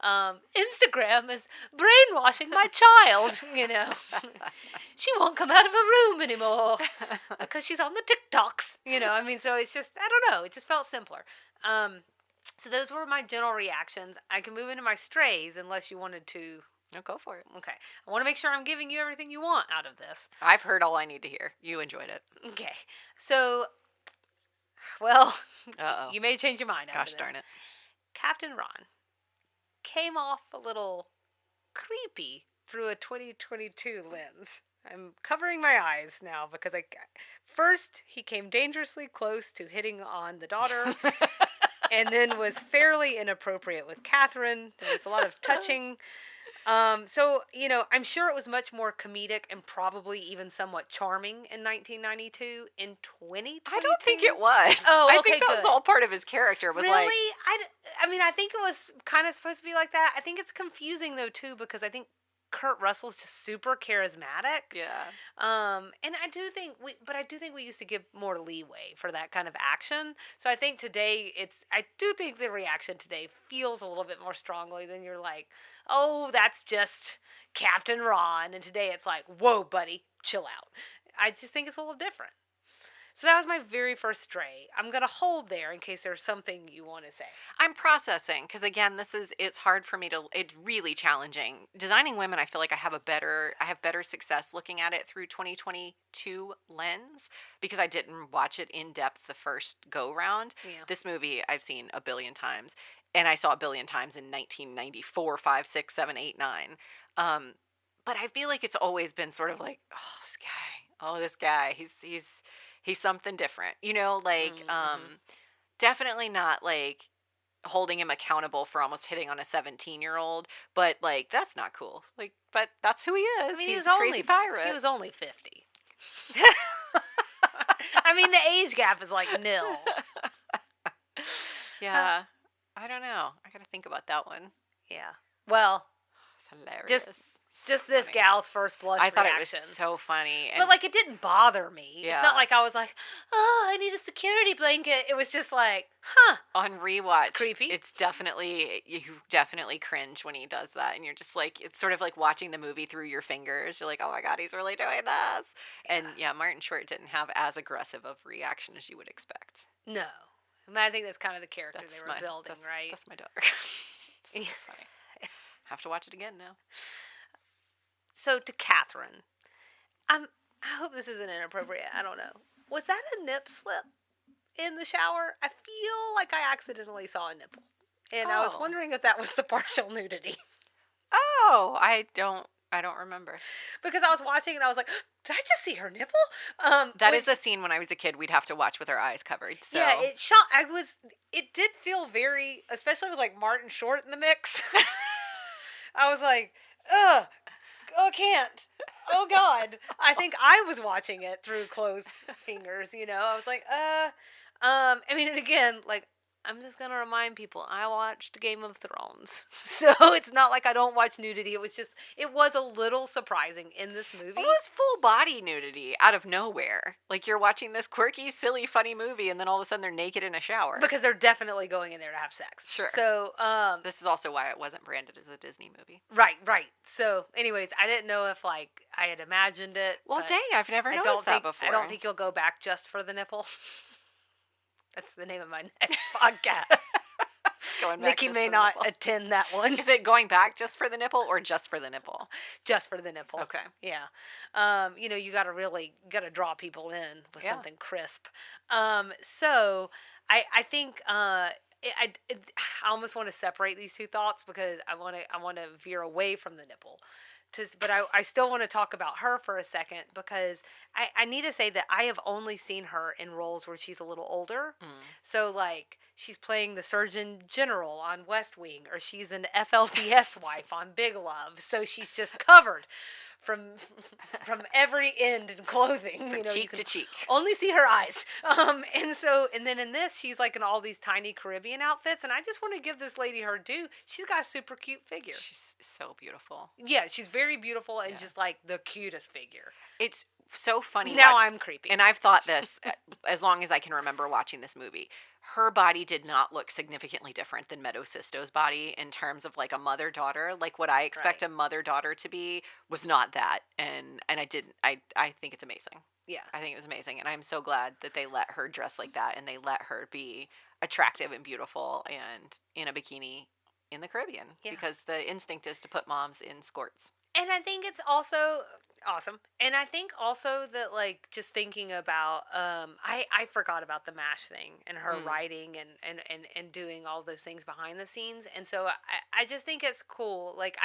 Instagram is brainwashing my child, She won't come out of her room anymore because she's on the TikToks, I mean, so it's just, I don't know, it just felt simpler. So those were my general reactions. I can move into my strays unless you wanted to. No, go for it. Okay. I want to make sure I'm giving you everything you want out of this. I've heard all I need to hear. You enjoyed it. Okay. So, well, Uh-oh. you may change your mind after Gosh this. darn it. Captain Ron came off a little creepy through a 2022 lens. I'm covering my eyes now because first he came dangerously close to hitting on the daughter and then was fairly inappropriate with Catherine. There was a lot of touching. So, I'm sure it was much more comedic and probably even somewhat charming in 1992. In 2022? I don't think it was. Oh, I okay, think that was good. all part of his character. Was Really? like, I mean, I think it was kind of supposed to be like that. I think it's confusing, though, too, because I think Kurt Russell's just super charismatic. yeah. And I do think we used to give more leeway for that kind of action. So I think today I do think the reaction today feels a little bit more strongly than you're like, oh, that's just Captain Ron. And today it's like, whoa, buddy, chill out. I just think it's a little different. So that was my very first stray. I'm going to hold there in case there's something you want to say. I'm processing because again, it's hard for me to. It's really challenging. Designing women, I feel like I have better success looking at it through 2022 lens because I didn't watch it in depth the first go round. Yeah. This movie I've seen a billion times, and I saw a billion times in 1994, 5, 6, 7, 8, 9. But I feel like it's always been sort of like, oh this guy, he's something different, like Mm-hmm. definitely not like holding him accountable for almost hitting on a 17-year-old, but like that's not cool. Like, but that's who he I is. mean, He's a crazy he pirate. was only 50. I mean, the age gap is like nil. Yeah. I don't know. I got to think about that one. Yeah. Well, It's hilarious. just So just this funny. gal's first blush I thought reaction. it was so funny. And But like, it didn't bother me. Yeah. It's not like I was like, oh, I need a security blanket. It was just like, huh. on rewatch, It's creepy. It's definitely, you definitely cringe when he does that, and you're just like, it's sort of like watching the movie through your fingers. You're like, oh my god, he's really doing this. And yeah, Martin Short didn't have as aggressive of reaction as you would expect. No. I mean, I think that's kind of the character they were building, right? That's my daughter. So funny. Have to watch it again now. So to Catherine, I hope this isn't inappropriate. I don't know. Was that a nip slip in the shower? I feel like I accidentally saw a nipple, and I was Oh. wondering if that was the partial nudity. Oh, I don't remember. Because I was watching and I was like, did I just see her nipple? That is a scene when I was a kid we'd have to watch with our eyes covered. So Yeah, it did feel very, especially with like Martin Short in the mix. I was like, ugh, oh, can't. Oh God. I think I was watching it through closed fingers, I was like, I mean, and again, like, I'm just gonna remind people, I watched Game of Thrones. So it's not like I don't watch nudity. It was a little surprising in this movie. it was full body nudity out of nowhere. Like you're watching this quirky, silly, funny movie, and then all of a sudden they're naked in a shower. Because they're definitely going in there to have sex. Sure. So, this is also why it wasn't branded as a Disney movie. right. So, anyways, I didn't know if like I had imagined it. Well, but dang, I've never noticed that before. I don't think you'll go back just for the nipple. That's the name of my next podcast. Going back Nikki just may for the not nipple. attend that one. Is it going back just for the nipple or just for the nipple? Just for the nipple. Okay. Yeah. You gotta draw people in with Yeah. something crisp. So I think I almost want to separate these two thoughts because I want to veer away from the nipple. But I still want to talk about her for a second because I need to say that I have only seen her in roles where she's a little older. Mm. So, like, she's playing the Surgeon General on West Wing, or she's an FLTS wife on Big Love. So she's just covered from every end in clothing. From you cheek can to cheek. only see her eyes. And then in this, she's like in all these tiny Caribbean outfits, and I just want to give this lady her due. She's got a super cute figure. She's so beautiful. Yeah, she's very beautiful and Yeah. just like the cutest figure. It's so funny. Now I'm creepy. And I've thought this as long as I can remember watching this movie. Her body did not look significantly different than Meadow Sisto's body in terms of like a mother-daughter. Like what I expect Right. a mother-daughter to be was not that. And I didn't I think it's amazing. Yeah. I think it was amazing. And I'm so glad that they let her dress like that and they let her be attractive and beautiful and in a bikini in the Caribbean. Yeah. Because the instinct is to put moms in skirts. And I think it's also awesome. And I think also that, like, just thinking about, I forgot about the MASH thing and her writing and doing all those things behind the scenes. And so I just think it's cool. Like,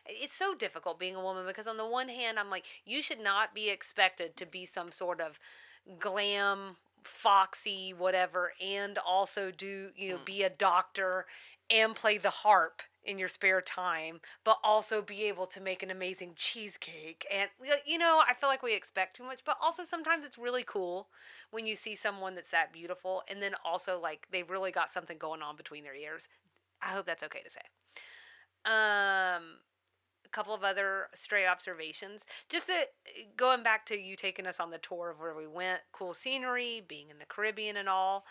it's so difficult being a woman because on the one hand, I'm like, you should not be expected to be some sort of glam, foxy, whatever, and also do, be a doctor and play the harp in your spare time, but also be able to make an amazing cheesecake. And, I feel like we expect too much, but also sometimes it's really cool when you see someone that's that beautiful and then also, like, they've really got something going on between their ears. I hope that's okay to say. A couple of other stray observations. Just going back to you taking us on the tour of where we went, cool scenery, being in the Caribbean and all.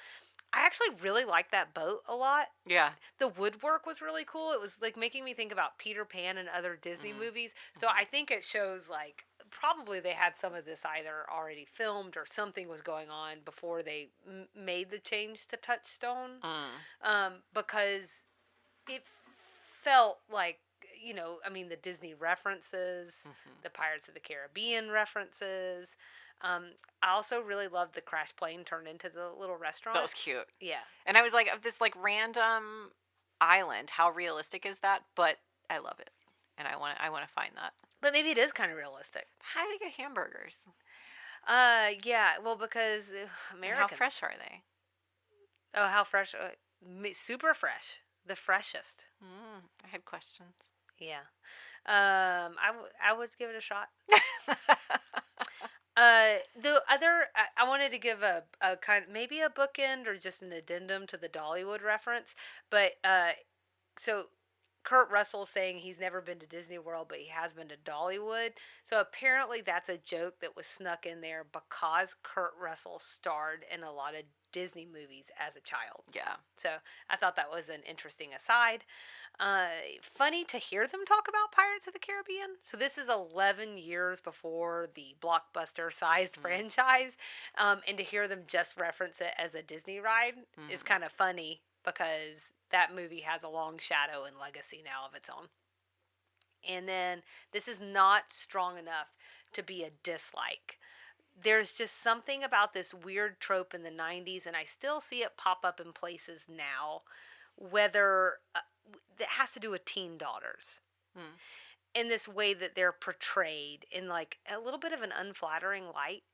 I actually really liked that boat a lot. Yeah. The woodwork was really cool. It was like making me think about Peter Pan and other Disney movies. So I think it shows like probably they had some of this either already filmed or something was going on before they made the change to Touchstone, Mm. because it felt like, I mean, the Disney references, Hmm. the Pirates of the Caribbean references. Um, I also really loved the crash plane turned into the little That restaurant. was cute. Yeah, And I was like, of this like random island, how realistic is that? But I love it, and I want to find that. but maybe it is kind of realistic. How do they get hamburgers? Yeah, well, because And how Americans. fresh are they? Oh, how fresh! Super fresh, the freshest. I had questions. Yeah. I would give it a shot. The other, I wanted to give a kind, maybe a bookend or just an addendum to the Dollywood reference, but so Kurt Russell saying he's never been to Disney World, but he has been to Dollywood. So apparently that's a joke that was snuck in there because Kurt Russell starred in a lot of Disney movies as a child. Yeah. So I thought that was an interesting aside. Funny to hear them talk about Pirates of the Caribbean. So this is 11 years before the blockbuster-sized franchise, and to hear them just reference it as a Disney ride is kind of funny because that movie has a long shadow and legacy now of its own. And then this is not strong enough to be a dislike. There's just something about this weird trope in the 90s, and I still see it pop up in places now, whether that has to do with teen daughters Mm. in this way that they're portrayed in like a little bit of an unflattering light.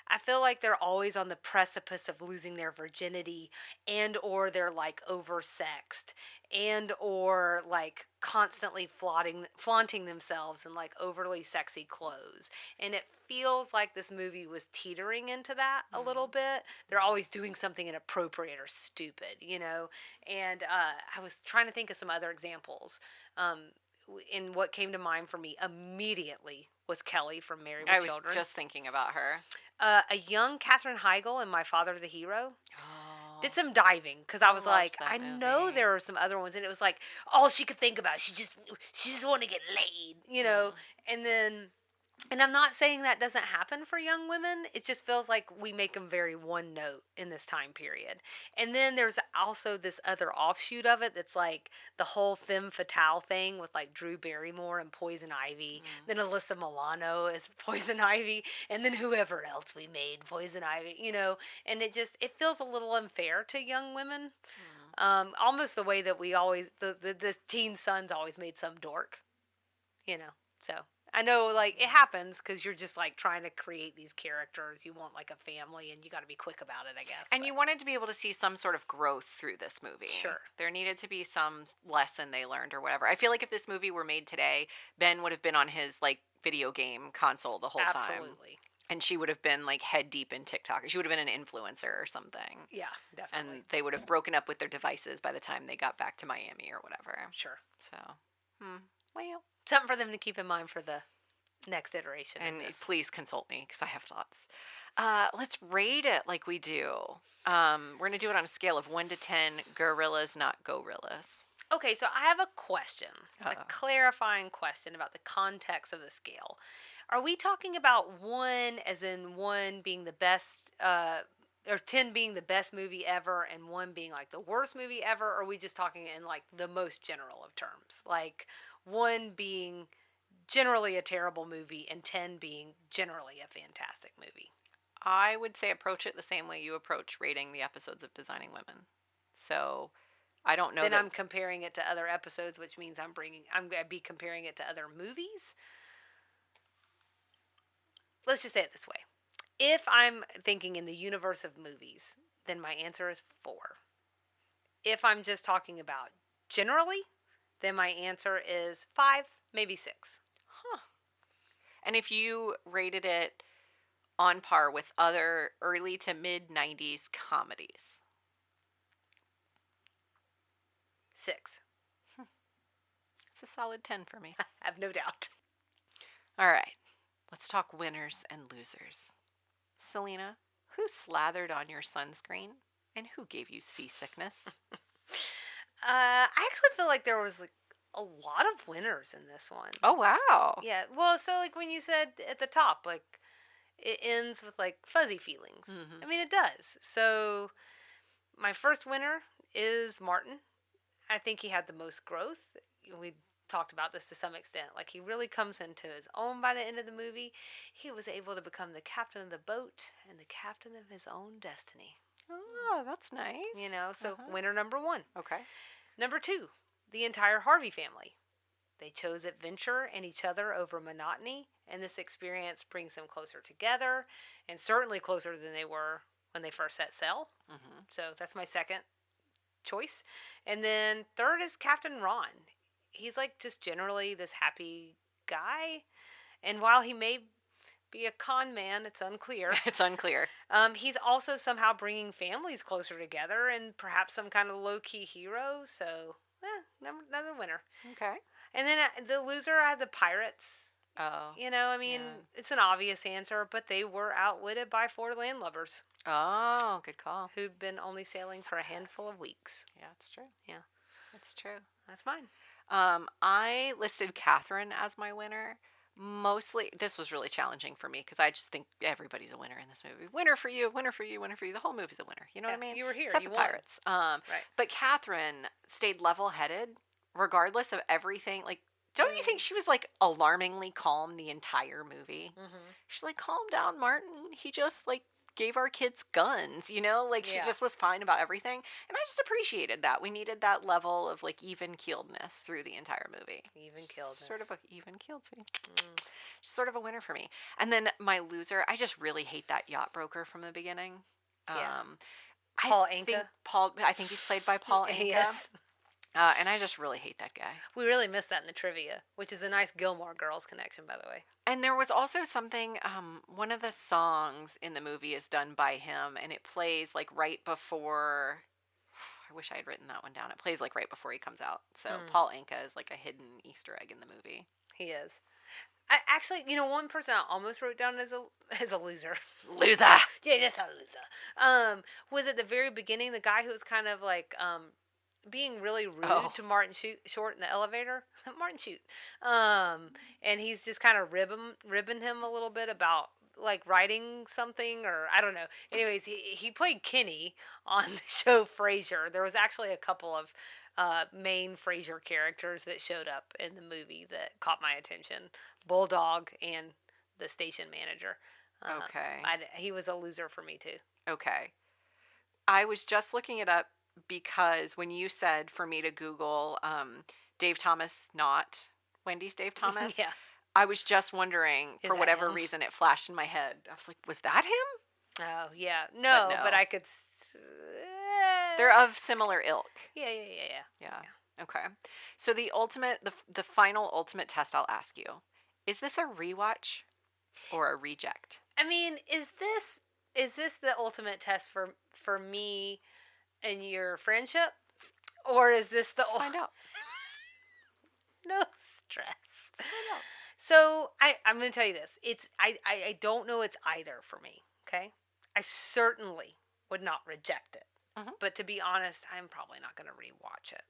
I feel like they're always on the precipice of losing their virginity, and or they're like oversexed, and or like constantly flaunting themselves in like overly sexy clothes. And it feels like this movie was teetering into that a little bit. They're always doing something inappropriate or stupid, And I was trying to think of some other examples. And what came to mind for me immediately was Kelly from Married I with was Children. just thinking about her. A young Katherine Heigl in My Father the Hero Oh, did some diving because I was loved like, that I know movie. there are some other ones, and it was like all she could think about. She just wanted to get laid. And then, and I'm not saying that doesn't happen for young women. It just feels like we make them very one note in this time period. And then there's also this other offshoot of it that's like the whole femme fatale thing with like Drew Barrymore and Poison Ivy. Then Alyssa Milano is Poison Ivy, and then whoever else we made Poison Ivy. And it feels a little unfair to young women. Almost the way that we always the teen sons always made some dork. So I know, like, it happens because you're just like trying to create these characters. You want like a family, and you got to be quick about it, I guess. And you wanted to be able to see some sort of growth through this movie. Sure. There needed to be some lesson they learned or whatever. I feel like if this movie were made today, Ben would have been on his like video game console the whole time. Absolutely. And she would have been like head deep in TikTok. She would have been an influencer or something. Yeah, definitely. And they would have broken up with their devices by the time they got back to Miami or whatever. Sure. So, well. Something for them to keep in mind for the next iteration. And of this. please consult me because I have thoughts. Let's rate it like we do. We're going to do it on a scale of 1 to 10 gorillas, not gorillas. Okay, so I have a question, a Uh-oh. clarifying question about the context of the scale. Are we talking about 1 as in 1 being the best, or 10 being the best movie ever and 1 being like the worst movie ever? Or are we just talking in like the most general of terms? Like 1 being generally a terrible movie and 10 being generally a fantastic movie? I would say approach it the same way you approach rating the episodes of Designing Women. So I don't know. Then I'm comparing it to other episodes, which means I'm going to be comparing it to other movies. Let's just say it this way. If I'm thinking in the universe of movies, then my answer is 4. If I'm just talking about generally, then my answer is 5, maybe 6. Huh. And if you rated it on par with other early to mid 90s comedies? 6. It's a solid 10 for me. I have no doubt. All right. Let's talk winners and losers. Selena, who slathered on your sunscreen and who gave you seasickness? I actually feel like there was like a lot of winners in this one. Oh, wow. Yeah. Well, so like when you said at the top, like it ends with like fuzzy feelings. Hmm. I mean, it does. So my first winner is Martin. I think he had the most growth. We talked about this to some extent. Like he really comes into his own by the end of the movie. He was able to become the captain of the boat and the captain of his own destiny. Oh, that's nice. You know, so Uh-huh. winner number one. Okay. Number two, the entire Harvey family. They chose adventure and each other over monotony, and this experience brings them closer together and certainly closer than they were when they first set sail. Hmm. So that's my second choice. And then third is Captain Ron. He's like just generally this happy guy. And while he may be a con man, it's unclear. It's unclear. He's also somehow bringing families closer together and perhaps some kind of low key hero. So, another winner. Okay. And then the loser, I had the pirates. Oh. You know, I mean, Yeah. it's an obvious answer, but they were outwitted by 4 landlubbers Oh, good call. who'd been only sailing for a handful of weeks. Yeah, it's true. Yeah. It's true. That's mine. I listed Catherine as my winner. Mostly, this was really challenging for me because I just think everybody's a winner in this movie. Winner for you, winner for you, winner for you. The whole movie's a winner. You know what I mean? You were here. Except you the won. pirates. Right. But Catherine stayed level-headed regardless of everything. Like, don't you think she was like alarmingly calm the entire movie? Mm-hmm. She's like, calm down, Martin. He just like gave our kids guns, you know? Like she Yeah. just was fine about everything. And I just appreciated that. We needed that level of like even keeledness through the entire movie. Even killed us. Sort of a even keeled scene. Mm. Sort of a winner for me. And then my loser, I just really hate that yacht broker from the beginning. Yeah. I Paul think Anka? I think he's played by Paul Anka. Yes. And I just really hate that guy. We really missed that in the trivia, which is a nice Gilmore Girls connection, by the way. And there was also something, one of the songs in the movie is done by him, and it plays like right before. I wish I had written that one down. It plays like right before he comes out. So Paul Anka is like a hidden Easter egg in the movie. He is. I actually, one person I almost wrote down as a loser. Loser. Yeah, just a loser. Was at the very beginning the guy who was kind of like being really rude to Martin Short in the elevator. Martin Short. And he's just kind of ribbing him a little bit about like writing something, or I don't know. Anyways, he played Kenny on the show Frasier. There was actually a couple of main Frasier characters that showed up in the movie that caught my attention. Bulldog and the station manager. Okay. He was a loser for me too. Okay. I was just looking it up because when you said for me to Google Dave Thomas, not Wendy's Dave Thomas, Yeah. I was just wondering, Is for that whatever him? reason, it flashed in my head. I was like, was that him? Oh yeah, no, no. but I could. They're of similar ilk. Yeah. Yeah. Okay. So the final ultimate test I'll ask you, is this a rewatch or a reject? I mean, is this the ultimate test for me and your friendship, or is this the? Let's find out. No stress. Let's find out. So I'm going to tell you this. I don't know it's either for me. Okay, I certainly would not reject it. Mhm. But to be honest, I'm probably not going to rewatch it.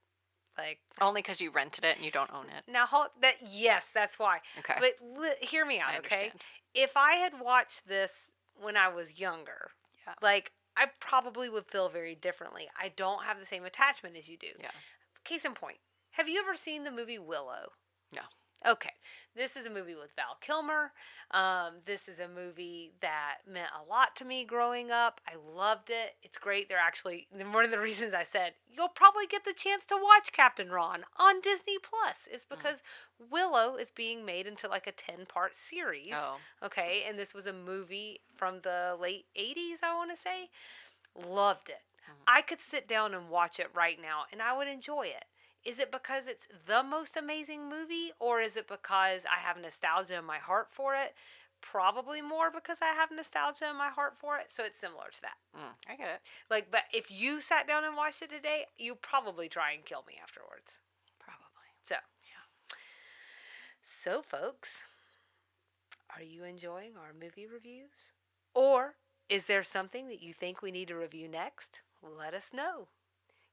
Like Only because you rented it and you don't own it. now, yes, that's why. Okay. But hear me out, I okay? understand. If I had watched this when I was younger, Yeah. like I probably would feel very differently. I don't have the same attachment as you do. Yeah. Case in point, have you ever seen the movie Willow? No. Okay, this is a movie with Val Kilmer. This is a movie that meant a lot to me growing up. I loved it. It's great. They're actually one of the reasons I said you'll probably get the chance to watch Captain Ron on Disney Plus is because Willow is being made into like a 10-part series. Oh. Okay, and this was a movie from the late 80s, I want to say. Loved it. I could sit down and watch it right now and I would enjoy it. Is it because it's the most amazing movie, or is it because I have nostalgia in my heart for it? Probably more because I have nostalgia in my heart for it. So it's similar to that. I get it. Like, but if you sat down and watched it today, you'd probably try and kill me afterwards. Probably. So, yeah. So, folks, are you enjoying our movie reviews? Or is there something that you think we need to review next? Let us know.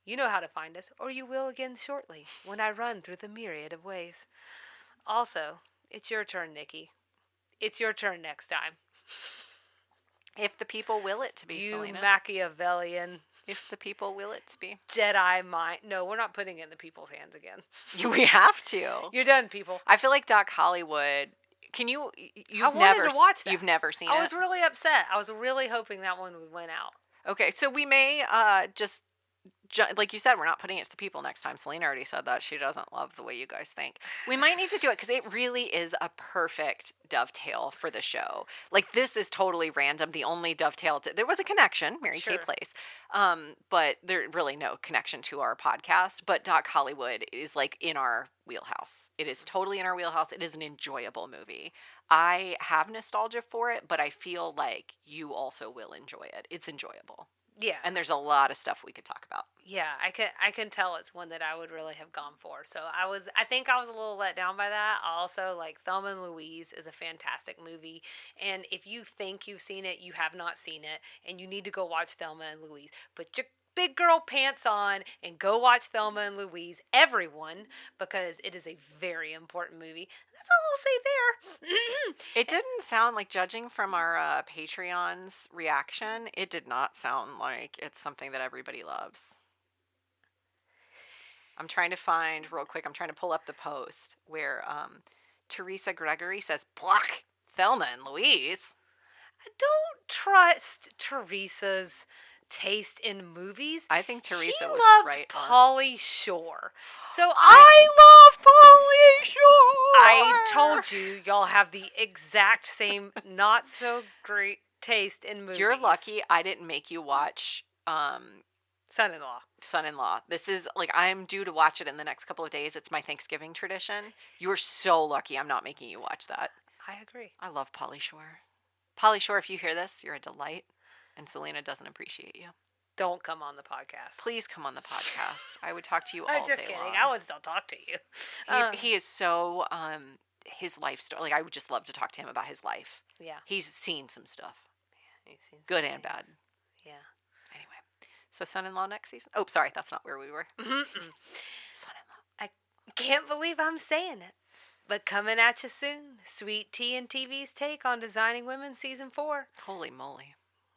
You know how to find us, or you will again shortly when I run through the myriad of ways. Also, it's your turn, Nikki. It's your turn next time. If the people will it to be, You Selena. Machiavellian If the people will it to be. Jedi mind. No, we're not putting it in the people's hands again. We have to. You're done, people. I feel like Doc Hollywood. Can you? I wanted to watch that. You've never seen I it. was really upset. I was really hoping that one would win out. Okay, so we may just like you said, we're not putting it to people next time. Selena already said that she doesn't love the way you guys think. We might need to do it because it really is a perfect dovetail for the show. Like, this is totally random. The only dovetail there was a connection, Mary Kay Place, but there really no connection to our podcast. But Doc Hollywood is like in our wheelhouse. It is totally in our wheelhouse. It is an enjoyable movie. I have nostalgia for it, but I feel like you also will enjoy it. It's enjoyable. Yeah. And there's a lot of stuff we could talk about. Yeah, I can tell it's one that I would really have gone for. So I think I was a little let down by that. Also, like, Thelma and Louise is a fantastic movie, and if you think you've seen it, you have not seen it, and you need to go watch Thelma and Louise. Put your big girl pants on and go watch Thelma and Louise, everyone, because it is a very important movie. That's all I'll say there. It didn't sound like, judging from our Patreon's reaction, it did not sound like it's something that everybody loves. I'm trying to find, real quick, I'm trying to pull up the post where Teresa Gregory says, "Block Thelma and Louise." I don't trust Teresa's taste in movies. I think Teresa she was loved right on. Pauly Shore. So I love Pauly Shore. I told you y'all have the exact same not so great taste in movies. You're lucky I didn't make you watch Son-in-Law. This is like, I'm due to watch it in the next couple of days. It's my Thanksgiving tradition. You're so lucky I'm not making you watch that. I agree. I love Pauly Shore. Pauly Shore, if you hear this, you're a delight, and Selena doesn't appreciate you. Don't come on the podcast. Please come on the podcast. I would talk to you all I'm just day kidding. long. I would still talk to you. He is so, his life story, like, I would just love to talk to him about his life. Yeah. He's seen some stuff. He's seen some Good things. and bad. Yeah. Anyway, so Son-in-Law next season? Oh, sorry, that's not where we were. Son-in-Law. I can't believe I'm saying it. But coming at you soon, Sweet Tea and TV's take on Designing Women Season 4. Holy moly.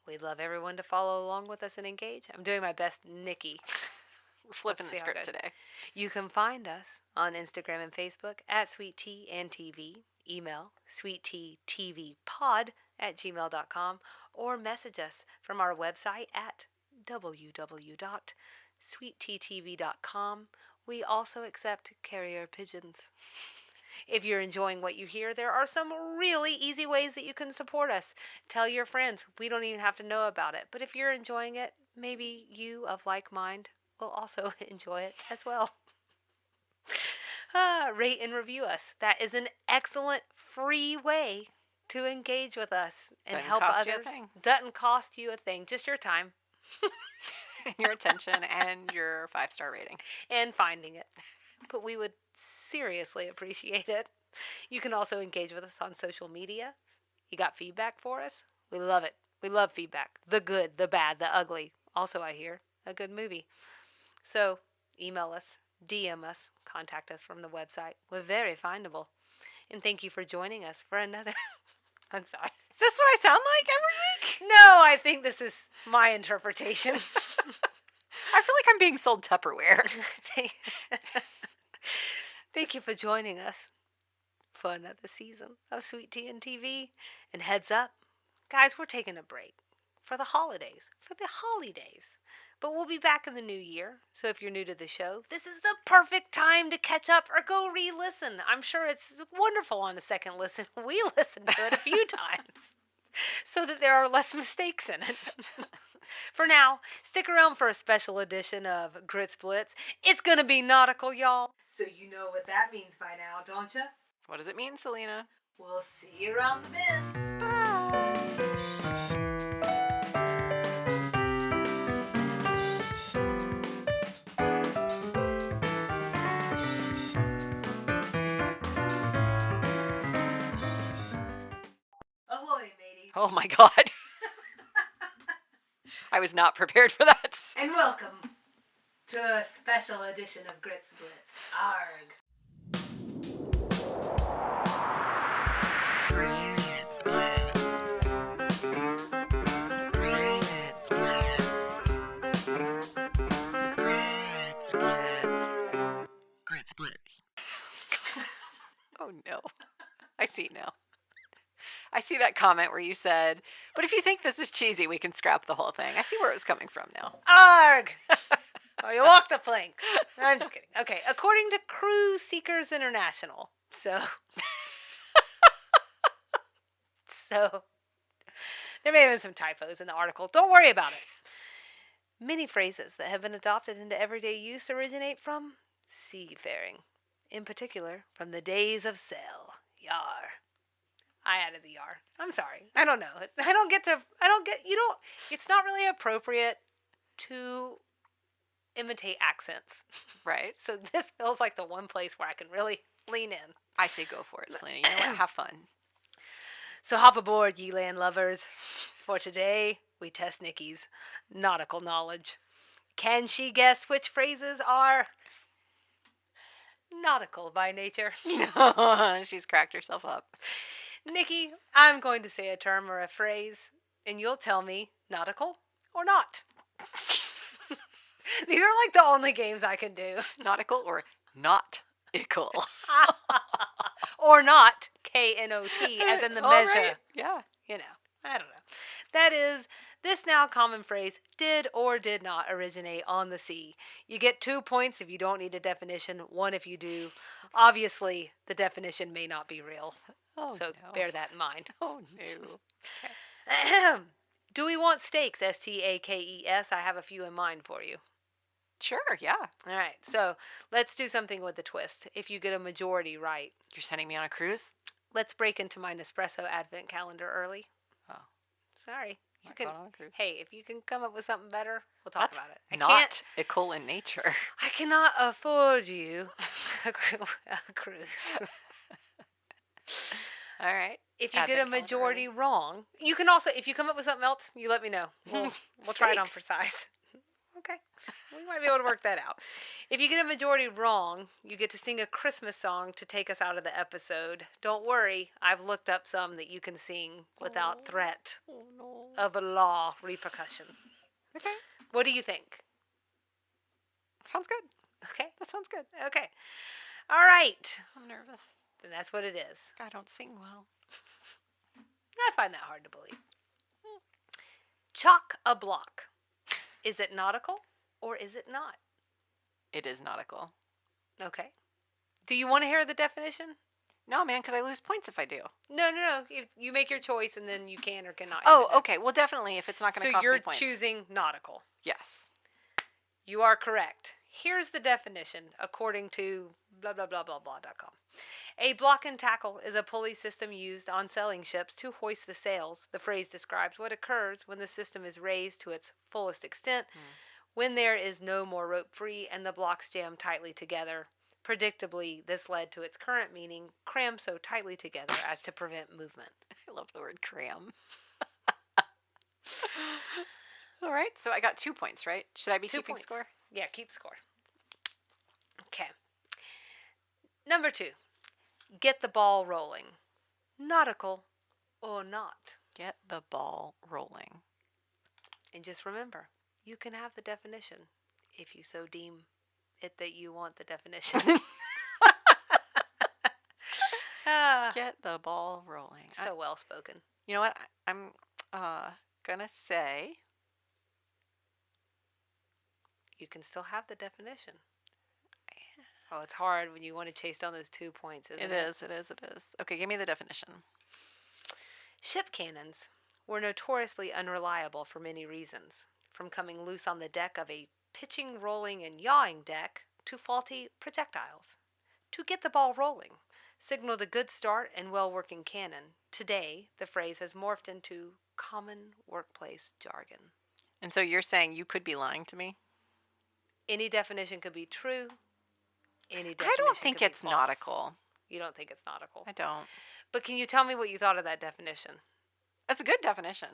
We'd love everyone to follow along with us and engage. I'm doing my best, Nikki. We're flipping the see how script good. today. You can find us on Instagram and Facebook at Sweet Tea and TV. Email sweetteatvpod@gmail.com or message us from our website at www.sweetteatv.com. We also accept carrier pigeons. If you're enjoying what you hear, there are some really easy ways that you can support us. Tell your friends. We don't even have to know about it. But if you're enjoying it, maybe you of like mind will also enjoy it as well. Rate and review us. That is an excellent free way to engage with us and Doesn't help cost others. you a thing. Doesn't cost you a thing. Just your time. Your attention and your 5-star rating. And finding it. But we would seriously appreciate it. You can also engage with us on social media. You got feedback for us? We love it. We love feedback. The good, the bad, the ugly. Also, I hear, a good movie. So, email us, DM us, contact us from the website. We're very findable. And thank you for joining us for another... I'm sorry. Is this what I sound like every week? No, I think this is my interpretation. I feel like I'm being sold Tupperware. Thank you for joining us for another season of Sweet Tea and TV. And heads up, guys, we're taking a break for the holidays. But we'll be back in the new year. So if you're new to the show, this is the perfect time to catch up or go re-listen. I'm sure it's wonderful on the second listen. We listened to it a few times so that there are less mistakes in it. For now, stick around for a special edition of Grits Blitz. It's going to be nautical, y'all. So you know what that means by now, don't you? What does it mean, Selena? We'll see you around the bend. Ahoy, mateys. Oh my God. I was not prepared for that. And welcome to a special edition of Grits Blitz. Arg. Oh no. I see now. I see that comment where you said, but if you think this is cheesy, we can scrap the whole thing. I see where it was coming from now. Arg! Oh, you walk the plank. I'm just kidding. Okay, according to Cruise Seekers International. So there may have been some typos in the article. Don't worry about it. Many phrases that have been adopted into everyday use originate from seafaring. In particular, from the days of sail. Yar. I added the yar. I'm sorry. I don't know. It's not really appropriate to imitate accents. Right. So this feels like the one place where I can really lean in. I say go for it, Selena. You know what? Have fun. So hop aboard, ye land lovers. For today, we test Nikki's nautical knowledge. Can she guess which phrases are nautical by nature? She's cracked herself up. Nikki, I'm going to say a term or a phrase, and you'll tell me nautical or not. These are like the only games I can do. Nautical or not ickle. Or not, K-N-O-T, as in the measure. Right. Yeah. You know, I don't know. That is, this now common phrase did or did not originate on the sea. You get 2 points if you don't need a definition, 1 if you do. Obviously, the definition may not be real. Oh, So no. bear that in mind. Oh, no. Ahem. Do we want stakes? S-T-A-K-E-S. I have a few in mind for you. Sure, yeah. All right, so let's do something with the twist. If you get a majority right, You're sending me on a cruise? let's break into my Nespresso advent calendar early. Oh. Sorry. You Not can, going on a cruise. hey, if you can come up with something better, we'll talk That's about it. I not can't. ickle in nature. I cannot afford you a cruise. All right. If you get a Advent calendar majority wrong, you can also, if you come up with something else, you let me know. We'll try it on for Stakes. size. Okay. We might be able to work that out. If you get a majority wrong, you get to sing a Christmas song to take us out of the episode. Don't worry, I've looked up some that you can sing without threat Oh, no. of a law repercussion. Okay. What do you think? Sounds good. Okay. That sounds good. Okay. All right. I'm nervous. Then that's what it is. I don't sing well. I find that hard to believe. Chalk a block. Is it nautical or is it not? It is nautical. Okay. Do you want to hear the definition? No, man, because I lose points if I do. No. If you make your choice and then you can or cannot. Oh, okay. Well, definitely if it's not going to So cost you're me points. choosing nautical. Yes. You are correct. Here's the definition according to blah blah blah blah blah.com. A block and tackle is a pulley system used on sailing ships to hoist the sails. The phrase describes what occurs when the system is raised to its fullest extent, when there is no more rope free and the blocks jam tightly together. Predictably, this led to its current meaning, crammed so tightly together as to prevent movement. I love the word cram. All right. So I got 2 points, right? Should I be 2 keeping points. score? Yeah, keep score. Okay. Number 2. Get the ball rolling. Nautical or not. Get the ball rolling. And just remember, you can have the definition if you so deem it that you want the definition. Get the ball rolling. So well spoken. You know what? I'm going to say You can still have the definition. Oh, it's hard when you want to chase down those 2 points, isn't it? It is. Okay, give me the definition. Ship cannons were notoriously unreliable for many reasons, from coming loose on the deck of a pitching, rolling, and yawing deck to faulty projectiles. To get the ball rolling signaled a good start and well-working cannon. Today, the phrase has morphed into common workplace jargon. And so you're saying you could be lying to me? Any definition could be true. Any definition I don't think could be it's false. nautical. You don't think it's nautical. I don't. But can you tell me what you thought of that definition? That's a good definition.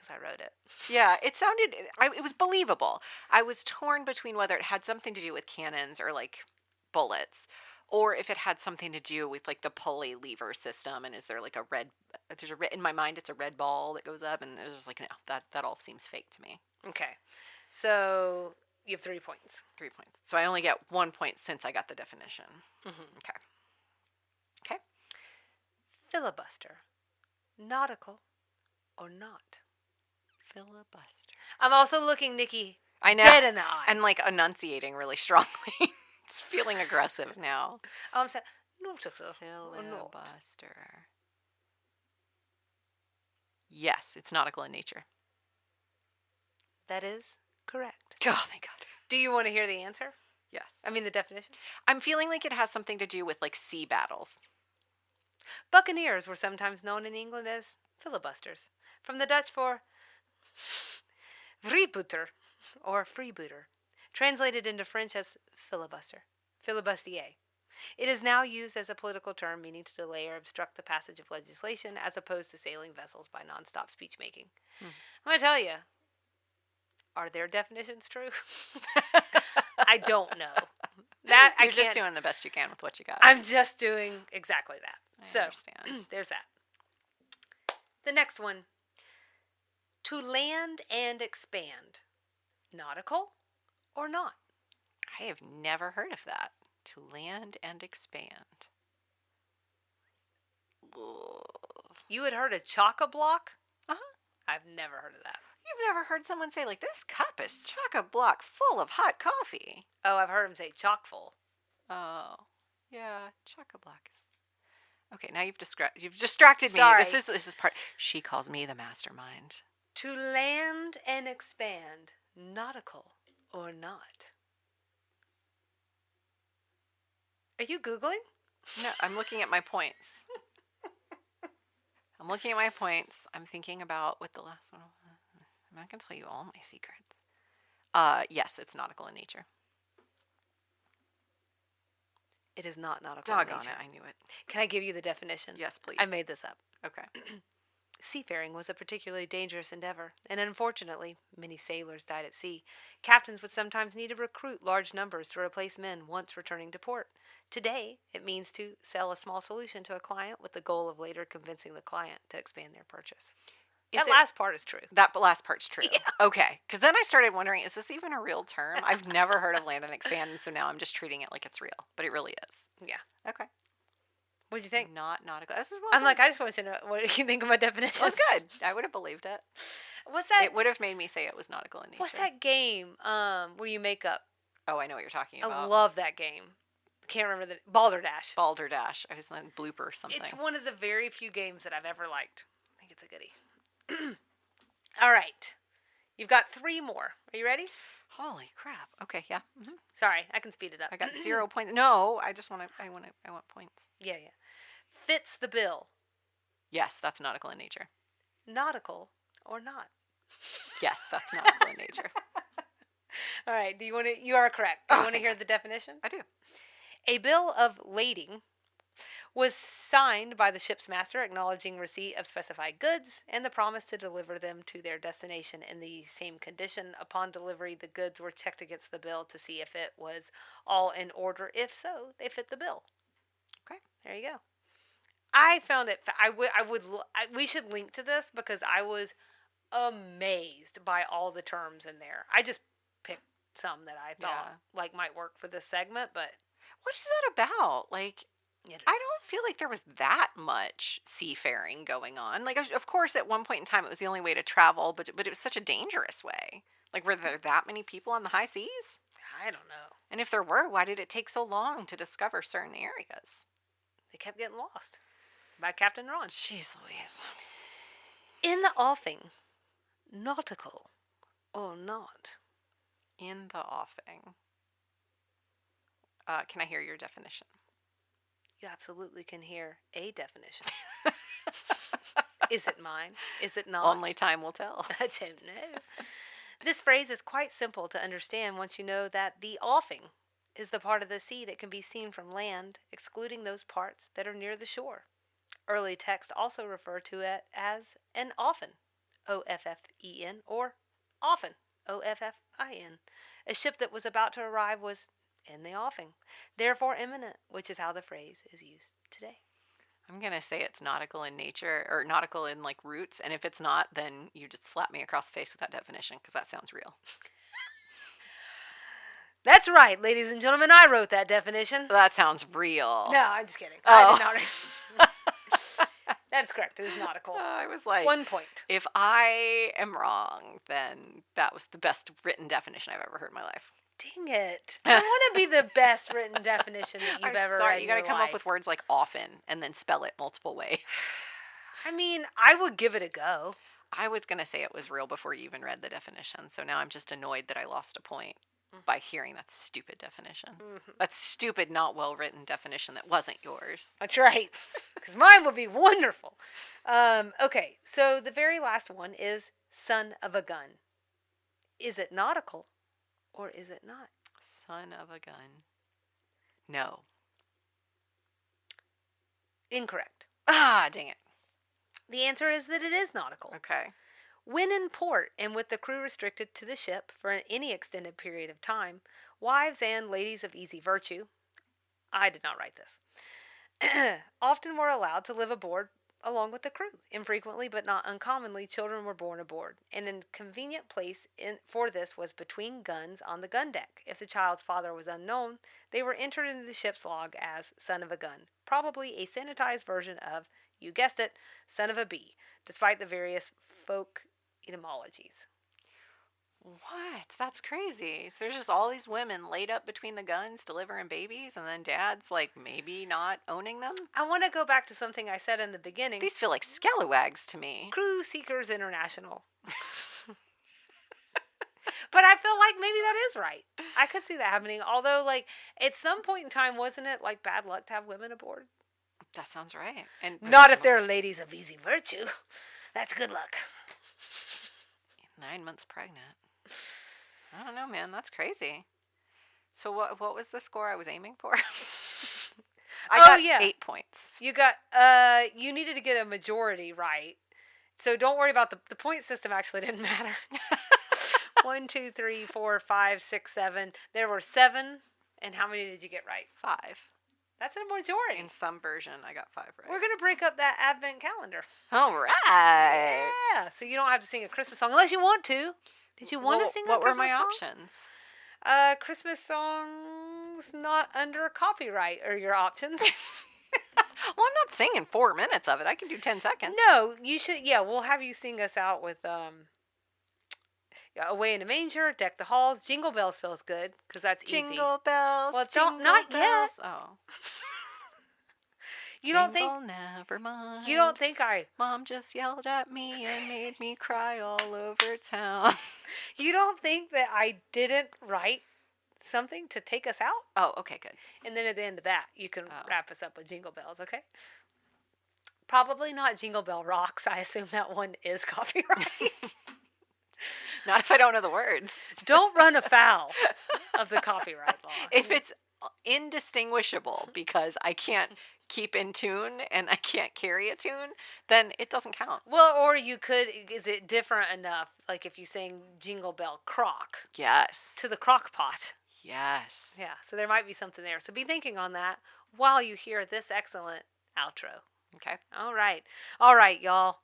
because I wrote it. Yeah, it sounded. It was believable. I was torn between whether it had something to do with cannons or like bullets, or if it had something to do with like the pulley lever system. And is there like a red? There's a in my mind, it's a red ball that goes up, and there's just like no, that all seems fake to me. Okay. So you have 3 points. 3 points. So I only get 1 point since I got the definition. Mm-hmm. Okay. Okay. Filibuster. Nautical or not? Filibuster. I'm also looking Nikki I know. dead in the eye. And like enunciating really strongly. It's feeling aggressive now. Oh, I'm saying nautical or not? Filibuster. Yes, it's nautical in nature. That is correct. Oh, thank God. Do you want to hear the answer? Yes. I mean the definition? I'm feeling like it has something to do with like sea battles. Buccaneers were sometimes known in England as filibusters, from the Dutch for vrijbuter or freebooter, translated into French as filibuster, filibustier. It is now used as a political term meaning to delay or obstruct the passage of legislation as opposed to sailing vessels by nonstop speech making. I'm going to tell you, are their definitions true? I don't know. That You're just doing the best you can with what you got. I'm just doing exactly that. I understand. There's that. The next one. To land and expand. Nautical or not? I have never heard of that. To land and expand. Ugh. You had heard of chock-a-block? Uh-huh. I've never heard of that. You've never heard someone say, like, this cup is chock-a-block full of hot coffee. Oh, I've heard him say chock-full. Oh, yeah, chock-a-block is... Okay, now you've distracted me. Sorry. This is part... She calls me the mastermind. To land and expand. Nautical or not? Are you Googling? No, I'm looking at my points. I'm thinking about what the last one was. I'm not going to tell you all my secrets. Yes, it's nautical in nature. It is not nautical in Doggone nature. it, I knew it. Can I give you the definition? Yes, please. I made this up. Okay. Seafaring was a particularly dangerous endeavor, and unfortunately, many sailors died at sea. Captains would sometimes need to recruit large numbers to replace men once returning to port. Today, it means to sell a small solution to a client with the goal of later convincing the client to expand their purchase. That last part is true. That last part's true. Yeah. Okay. Because then I started wondering, is this even a real term? I've never heard of land and expand, and so now I'm just treating it like it's real. But it really is. Yeah. Okay. What do you think? Not nautical. This is I'm like, I just want to know what do you think of my definition. It was good. I would have believed it. What's that? It would have made me say it was nautical in nature. What's that game where you make up? Oh, I know what you're talking about. I love that game. Can't remember the Balderdash. Balderdash. I was in blooper or something. It's one of the very few games that I've ever liked. I think it's a goodie. All right. You've got 3 more. Are you ready? Holy crap. Okay, yeah. Mm-hmm. Sorry, I can speed it up. I got 0 points. No, I want points. Yeah. Fits the bill. Yes, that's nautical in nature. Nautical or not? Yes, that's nautical in nature. All right. Do you want to? You are correct. Do you want to thank hear God. the definition? I do. A bill of lading was signed by the ship's master acknowledging receipt of specified goods and the promise to deliver them to their destination in the same condition. Upon delivery, the goods were checked against the bill to see if it was all in order. If so, they fit the bill. Okay. There you go. I found it. We should link to this because I was amazed by all the terms in there. I just picked some that I thought might work for this segment, but what is that about? Like, I don't feel like there was that much seafaring going on. Like, of course, at one point in time, it was the only way to travel, but it was such a dangerous way. Like, were there that many people on the high seas? I don't know. And if there were, why did it take so long to discover certain areas? They kept getting lost by Captain Ron. Jeez Louise. In the offing, nautical or not? In the offing. Can I hear your definition? You absolutely can hear a definition. Is it mine? Is it not? Only time will tell. I don't know. This phrase is quite simple to understand once you know that the offing is the part of the sea that can be seen from land, excluding those parts that are near the shore. Early texts also refer to it as an offing, Offen, or often, Offin. A ship that was about to arrive was in the offing, therefore imminent, which is how the phrase is used today. I'm going to say it's nautical in nature or nautical in like roots. And if it's not, then you just slap me across the face with that definition because that sounds real. That's right, ladies and gentlemen. I wrote that definition. That sounds real. No, I'm just kidding. Oh. I did not write. That's correct. It is nautical. I was like, 1 point. If I am wrong, then that was the best written definition I've ever heard in my life. Dang it. I want to be the best written definition that you've ever read. You got to come up with words like often and then spell it multiple ways. I mean, I would give it a go. I was going to say it was real before you even read the definition. So now I'm just annoyed that I lost a point by hearing that stupid definition. Mm-hmm. That stupid, not well-written definition that wasn't yours. That's right. Because mine would be wonderful. Okay, so the very last one is son of a gun. Is it nautical or is it not? Son of a gun. No. Incorrect. Ah, dang it. The answer is that it is nautical. Okay. When in port and with the crew restricted to the ship for any extended period of time, wives and ladies of easy virtue, I did not write this, often were allowed to live aboard along with the crew. Infrequently, but not uncommonly, children were born aboard. An inconvenient place for this was between guns on the gun deck. If the child's father was unknown, they were entered into the ship's log as son of a gun, probably a sanitized version of, you guessed it, son of a bee, despite the various folk etymologies. What? That's crazy. So there's just all these women laid up between the guns delivering babies, and then dad's like maybe not owning them? I want to go back to something I said in the beginning. These feel like scalawags to me. Crew Seekers International. But I feel like maybe that is right. I could see that happening. Although, like, at some point in time, wasn't it like bad luck to have women aboard? That sounds right. And not if they're ladies of easy virtue. That's good luck. 9 months pregnant. I don't know, man. That's crazy. So what was the score I was aiming for? I got 8 points. You got you needed to get a majority right. So don't worry about the point system. Actually didn't matter. 1, 2, 3, 4, 5, 6, 7. There were 7. And how many did you get right? 5. That's a majority. In some version, I got 5 right. We're gonna break up that Advent calendar. All right. Yeah. So you don't have to sing a Christmas song unless you want to. Did you want to sing a Christmas song? What were my options? Christmas songs not under copyright are your options. Well, I'm not singing 4 minutes of it. I can do 10 seconds. No, you should. Yeah, we'll have you sing us out with Away in a Manger, Deck the Halls. Jingle Bells feels good because that's Jingle easy. bells. Well, jingle not bells. yet. Oh. You don't think? Never mind. You don't think Mom just yelled at me and made me cry all over town. You don't think that I didn't write something to take us out? Oh, okay, good. And then at the end of that, you can wrap us up with Jingle Bells, okay? Probably not Jingle Bell Rocks. I assume that one is copyright. Not if I don't know the words. Don't run afoul of the copyright law. If it's indistinguishable because I can't keep in tune and I can't carry a tune, then it doesn't count. Well, or you could, is it different enough, like if you sing Jingle Bell Crock? Yes. To the crock pot. Yes. Yeah, so there might be something there. So be thinking on that while you hear this excellent outro. Okay. All right, y'all.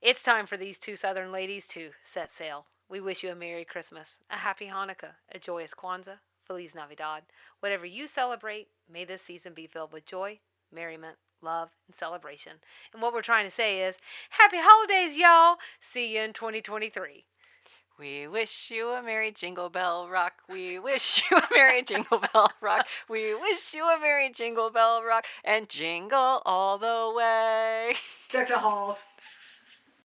It's time for these two Southern ladies to set sail. We wish you a Merry Christmas, a Happy Hanukkah, a joyous Kwanzaa, Feliz Navidad. Whatever you celebrate, may this season be filled with joy, merriment, love, and celebration. And what we're trying to say is, Happy Holidays, y'all! See you in 2023. We wish you a merry Jingle Bell Rock. We wish you a merry Jingle Bell Rock. We wish you a merry Jingle Bell Rock. And jingle all the way. Deck the halls.